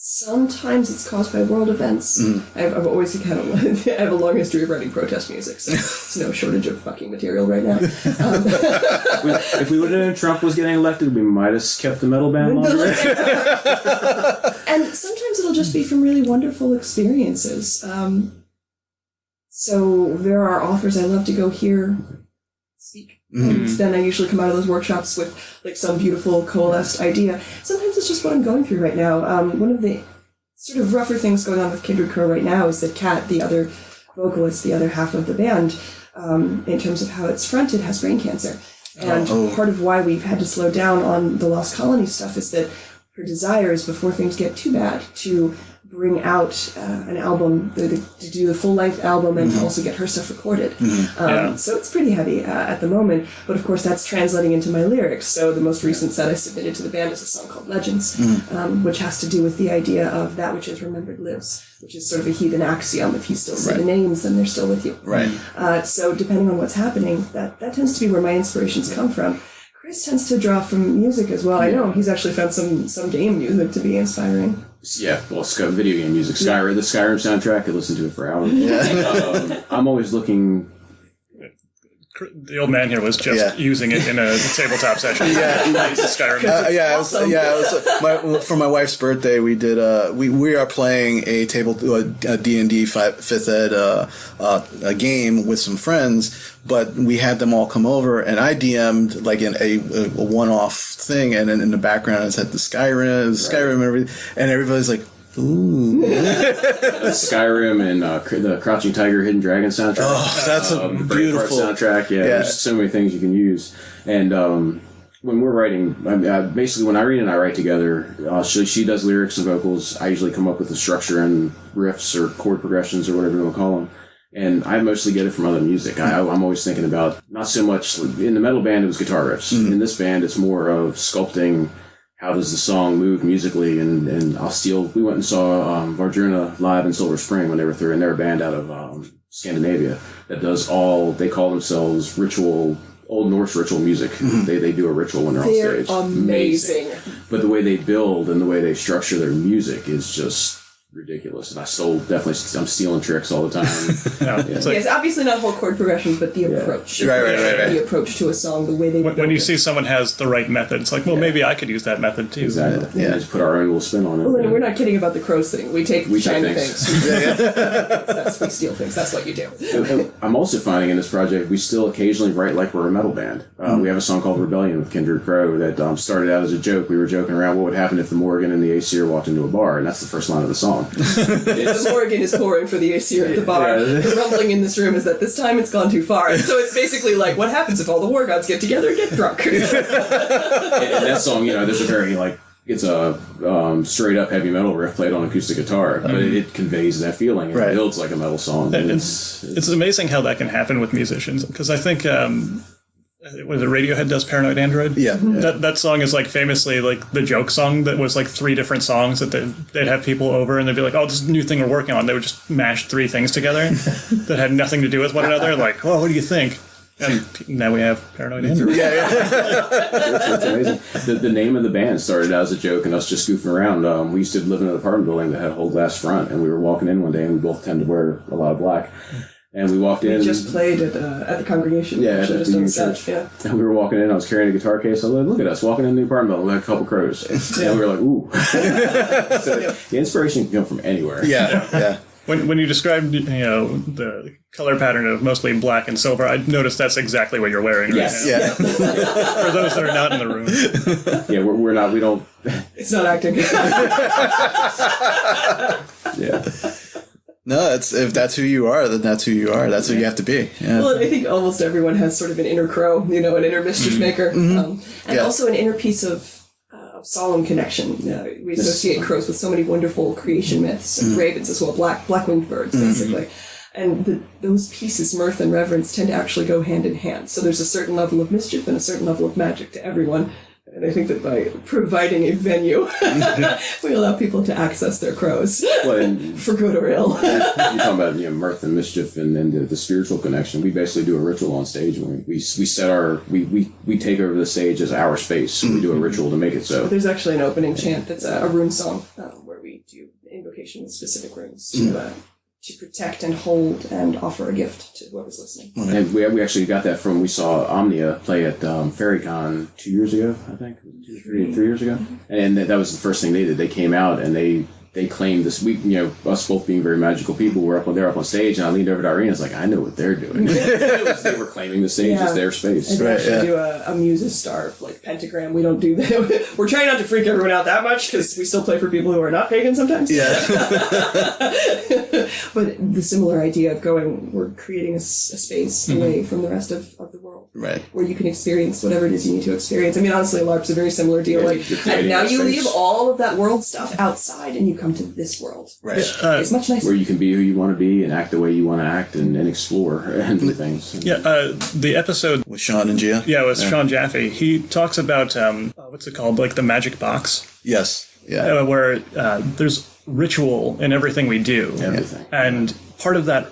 Sometimes it's caused by world events. I've always I have a long history of writing protest music, so there's no shortage of fucking material right now. If we would have known Trump was getting elected, we might have kept the metal band longer. And sometimes it'll just be from really wonderful experiences. So there are authors I love to go hear speak. And then I usually come out of those workshops with like some beautiful coalesced idea. Sometimes it's just what I'm going through right now. One of the sort of rougher things going on with Kindred Crow right now is that Kat, the other vocalist, the other half of the band, in terms of how it's fronted, has brain cancer. And part of why we've had to slow down on the Lost Colonies stuff is that her desire is, before things get too bad, to bring out an album, to do the full-length album, and also get her stuff recorded. So it's pretty heavy at the moment, but of course that's translating into my lyrics. So the most recent set I submitted to the band is a song called Legends, which has to do with the idea of that which is remembered lives, which is sort of a heathen axiom. If you still say the names, then they're still with you. So depending on what's happening, that tends to be where my inspirations come from. Chris tends to draw from music as well. I know he's actually found some game music to be inspiring. Yeah, well, video game music. The Skyrim soundtrack, I listen to it for hours. I'm always looking... The old man here was just using it in a tabletop session. Skyrim. For my wife's birthday, we did. We are playing a D&D 5th ed a game with some friends, but we had them all come over, and I DM'd like in a one-off thing, and then in the background it said the Skyrim and everything, and everybody's like, ooh. Skyrim and the Crouching Tiger, Hidden Dragon soundtrack. Oh, that's a beautiful soundtrack. There's so many things you can use. And when we're writing, basically when Irene and I write together, she does lyrics and vocals. I usually come up with the structure and riffs or chord progressions or whatever you want to call them. And I mostly get it from other music. I'm always thinking about, not so much, in the metal band it was guitar riffs. In this band it's more of sculpting. How does the song move musically? And we went and saw Vardruna live in Silver Spring when they were through, and they're a band out of Scandinavia that does they call themselves Old Norse ritual music. They do a ritual when they're on stage. Amazing. But the way they build and the way they structure their music is just ridiculous. And I'm stealing tricks all the time. Yes, obviously not whole chord progressions, but the approach. Right. The approach to a song, the way they when you see someone has the right method, it's like, well, maybe I could use that method too. Exactly. And just put our own little spin on it. Well, and we're not kidding about the crows thing. We take shiny things. We steal things. That's what you do. I'm also finding in this project, we still occasionally write like we're a metal band. We have a song called Rebellion with Kindred Crow that started out as a joke. We were joking around what would happen if the Morgan and the ACR walked into a bar, and that's the first line of the song. The Morgan is pouring for the ACR at the bar. The rumbling in this room is that this time it's gone too far. And so it's basically like, what happens if all the war gods get together and get drunk? And that song, there's a very, it's a straight up heavy metal riff played on acoustic guitar, but it conveys that feeling. It builds like a metal song. It's amazing how that can happen with musicians, because I think... was it Radiohead does Paranoid Android? Yeah. That song is like famously like the joke song that was like 3 different songs that they'd have people over and they'd be like, oh, this is a new thing we're working on. They would just mash 3 things together that had nothing to do with one another. Like, oh, what do you think? And now we have Paranoid Android. That's amazing. The name of the band started out as a joke and us just goofing around. We used to live in an apartment building that had a whole glass front, and we were walking in one day and we both tend to wear a lot of black. And we walked in. We just played at the congregation. Yeah, actually, at just the on the church. set. Yeah. And we were walking in. I was carrying a guitar case. I was like, look at us walking in the apartment building. We had a couple crows. And we were like, ooh. So the inspiration can come from anywhere. Yeah. When you described, the color pattern of mostly black and silver, I noticed that's exactly what you're wearing right now. Yeah. For those that are not in the room. Yeah, we're not. We don't. It's not acting. Yeah. No, if that's who you are, then that's who you are. That's who you have to be. Yeah. Well, I think almost everyone has sort of an inner crow, an inner mischief maker, and also an inner piece of solemn connection. We associate crows with so many wonderful creation myths, and ravens as well, black-winged birds, basically. And those pieces, mirth and reverence, tend to actually go hand in hand. So there's a certain level of mischief and a certain level of magic to everyone. And I think that by providing a venue, we allow people to access their crows for good or ill. You're talking about mirth and mischief and then the spiritual connection. We basically do a ritual on stage when we set we take over the stage as our space. We do a ritual to make it so. There's actually an opening chant that's a rune song where we do invocation with specific runes to protect and hold and offer a gift to whoever's listening. And we actually got that from, we saw Omnia play at FairyCon 2 years ago, I think. 3 years ago. And that was the first thing they did. They came out and they claimed this week, us both being very magical people, they're up on stage, and I leaned over to Irene and was like, I know what they're doing. They were claiming the stage as their space. And we actually do a Muses star, like pentagram. We don't do that. We're trying not to freak everyone out that much because we still play for people who are not pagan sometimes. Yeah. But the similar idea of we're creating a space away from the rest of the world. Right. Where you can experience whatever it is you need to experience. I mean, honestly, LARP's a very similar deal. And now you leave all of that world stuff outside and you come to this world. Right. It's much nicer. Where you can be who you want to be and act the way you want to act and explore and do things. Yeah, the episode With Sean and Gia? Yeah, with Sean Jaffe. He talks about, what's it called, like the magic box? Yes. Yeah. Where there's ritual in everything we do. Everything. And part of that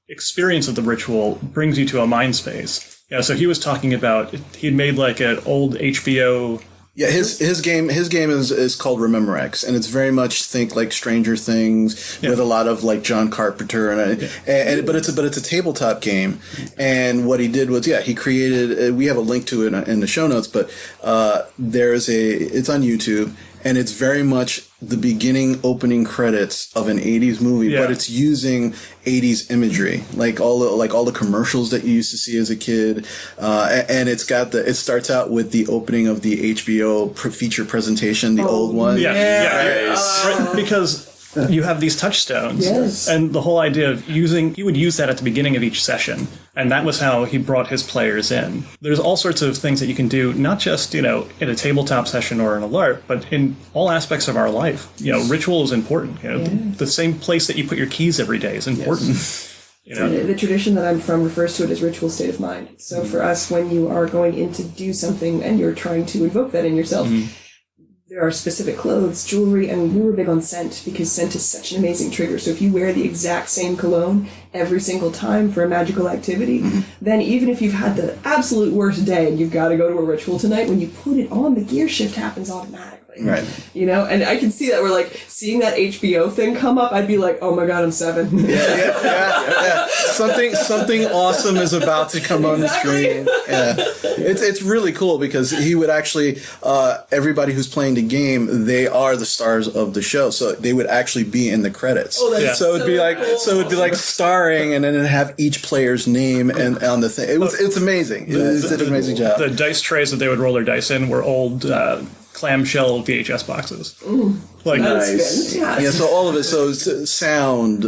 experience of the ritual brings you to a mind space. Yeah, so he was talking about, he'd made like an old HBO... Yeah, his game is called Rememberex, and it's very much think like Stranger Things with a lot of like John Carpenter but it's a tabletop game. And what he did was he created. We have a link to it in the show notes, but it's on YouTube. And it's very much the beginning opening credits of an 80s movie, but it's using 80s imagery, like all the commercials that you used to see as a kid. And it starts out with the opening of the HBO feature presentation, the old one. Right, because you have these touchstones. Yes. And the whole idea of he would use that at the beginning of each session. And that was how he brought his players in. There's all sorts of things that you can do, not just, in a tabletop session or in a LARP, but in all aspects of our life. Ritual is important. The same place that you put your keys every day is important. Yes. The tradition that I'm from refers to it as ritual state of mind. So for us, when you are going in to do something and you're trying to invoke that in yourself, there are specific clothes, jewelry, and we were big on scent because scent is such an amazing trigger. So if you wear the exact same cologne every single time for a magical activity, then even if you've had the absolute worst day and you've got to go to a ritual tonight, when you put it on, the gear shift happens automatically. Right. And I can see that we're like seeing that HBO thing come up. I'd be like, oh my God, I'm 7. Yeah. Something awesome is about to come on the screen. Yeah. It's really cool because he would actually, everybody who's playing the game, they are the stars of the show. So they would actually be in the credits. Oh, that's so it'd be like, cool. starring and then it'd have each player's name and on the thing. It's amazing. It did an amazing job. The dice trays that they would roll their dice in were old, clamshell VHS boxes. Nice. Yeah, so all of it. So it's sound,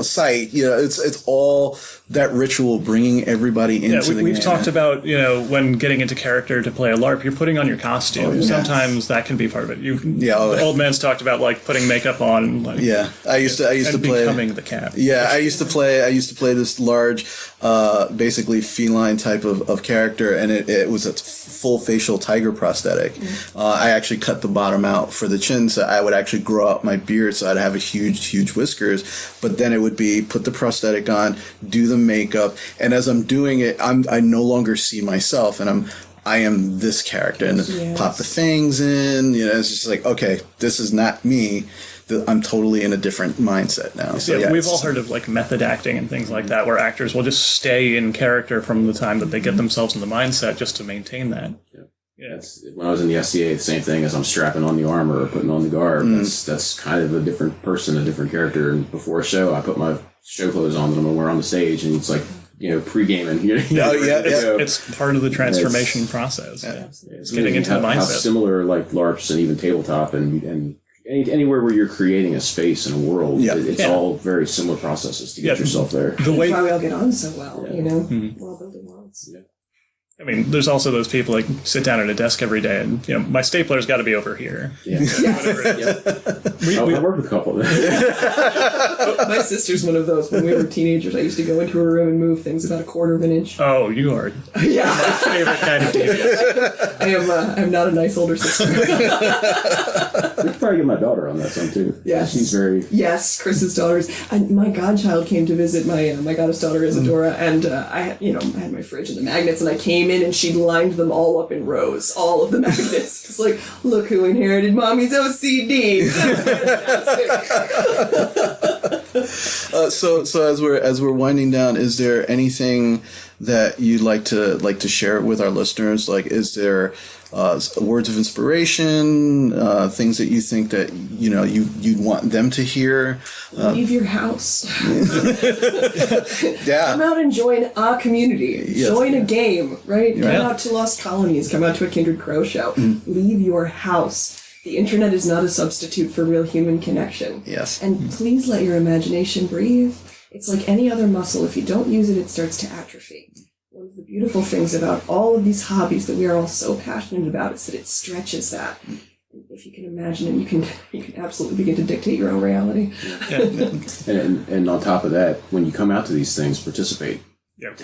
sight. It's all that ritual bringing everybody into the game. We've talked about when getting into character to play a LARP, you're putting on your costume. Sometimes that can be part of it. Old man's talked about like putting makeup on. I used to play becoming the cat. Yeah, I used to play this large, basically feline type of character, and it was a full facial tiger prosthetic. I actually cut the bottom out for the chin, so I would actually grow out my beard, so I'd have a huge whiskers. But then it would be put the prosthetic on, do the makeup, and as I'm doing it, I no longer see myself, and I am this character, and pop the fangs in. It's just like, okay, this is not me. I'm totally in a different mindset now. So yeah, we've all heard of like method acting and things like that, where actors will just stay in character from the time that they get themselves in the mindset just to maintain that. Yeah. When I was in the SCA, the same thing as I'm strapping on the armor or putting on the garb. That's kind of a different person, a different character. And before a show, I put my show clothes on that I'm going to wear on the stage, and it's like, pre-gaming. It's part of the transformation process. Yeah. It's getting into the mindset. How similar like LARPs and even tabletop and anywhere where you're creating a space and a world, it's all very similar processes to get yourself there. That's why we all get on so well, We're all building worlds. Yeah. I mean, there's also those people like sit down at a desk every day and, my stapler's got to be over here. Yeah. I work with a couple of them. My sister's one of those. When we were teenagers, I used to go into her room and move things about a quarter of an inch. Oh, you are my favorite kind of TV. I'm not a nice older sister. We could probably get my daughter on that some too. Yes. She's very... Yes, Chris's daughters. And my godchild came to visit my goddess daughter Isadora, and I had my fridge and the magnets, and I came in and she lined them all up in rows, all of the magnets. It's like, look who inherited mommy's OCD. So as we're winding down, is there anything that you'd like to share with our listeners? Like, is there words of inspiration, things that you think that you'd want them to hear? Leave your house. Yeah. Come out and join a community. Yes. Join a game, right? Come out to Lost Colonies. Come out to a Kindred Crow show. Leave your house. The internet is not a substitute for real human connection. Yes. And please let your imagination breathe. It's like any other muscle. If you don't use it, it starts to atrophy. One of the beautiful things about all of these hobbies that we are all so passionate about is that it stretches that. If you can imagine it, you can absolutely begin to dictate your own reality. And on top of that, when you come out to these things, participate.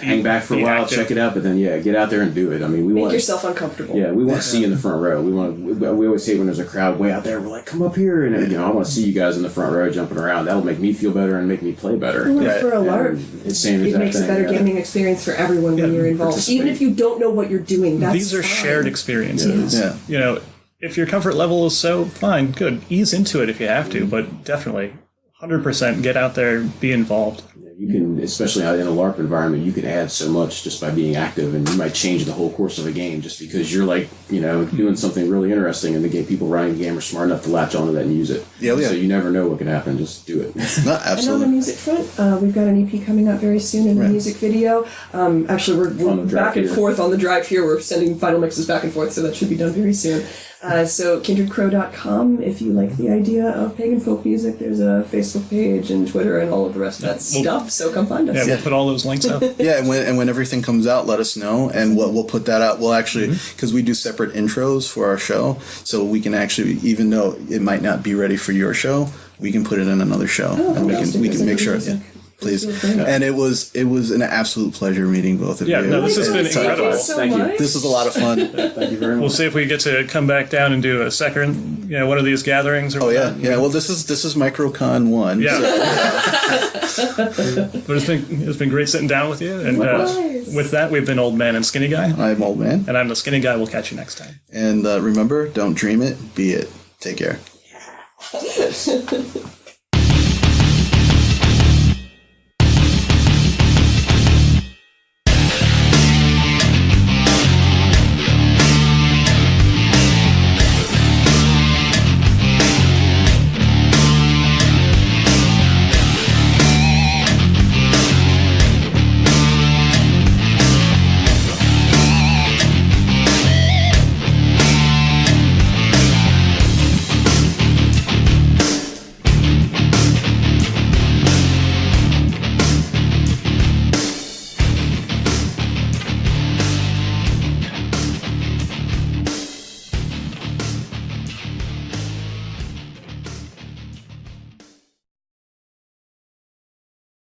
Hang back for a while, active. Check it out, but then get out there and do it. I mean, make yourself uncomfortable. Yeah, we want to see you in the front row. We always say when there's a crowd way out there, we're like, come up here, and I want to see you guys in the front row jumping around. That'll make me feel better and make me play better. Well, for a LARP, it makes a better gaming experience for everyone when you're involved, even if you don't know what you're doing. These are fine. shared experiences. Yeah. If your comfort level is so, fine, good. Ease into it if you have to, but definitely 100% get out there, be involved. You can, especially out in a LARP environment, you can add so much just by being active, and you might change the whole course of a game just because you're doing something really interesting, and the people running the game are smart enough to latch onto that and use it. So you never know what can happen. Just do it. No, absolutely. And on the music front, we've got an EP coming out very soon in the music video. Actually, we're back and forth on the drive here. We're sending final mixes back and forth, so that should be done very soon. So kindredcrow.com, if you like the idea of pagan folk music, there's a Facebook page and Twitter and all of the rest of that stuff, so come find us. Yeah, we'll put all those links up. And when everything comes out, let us know, and we'll put that out. We'll actually, because we do separate intros for our show, so we can actually, even though it might not be ready for your show, we can put it in another show, and we can make sure. Yeah. Please. And it was an absolute pleasure meeting both of you. No, this has been incredible. Thank you. This was a lot of fun. Thank you very much. We'll see if we get to come back down and do a second, one of these gatherings. Or Well, this is MicroCon 1. Yeah. But it's been great sitting down with you. And with that, we've been Old Man and Skinny Guy. I'm Old Man. And I'm the Skinny Guy. We'll catch you next time. And remember, don't dream it, be it. Take care.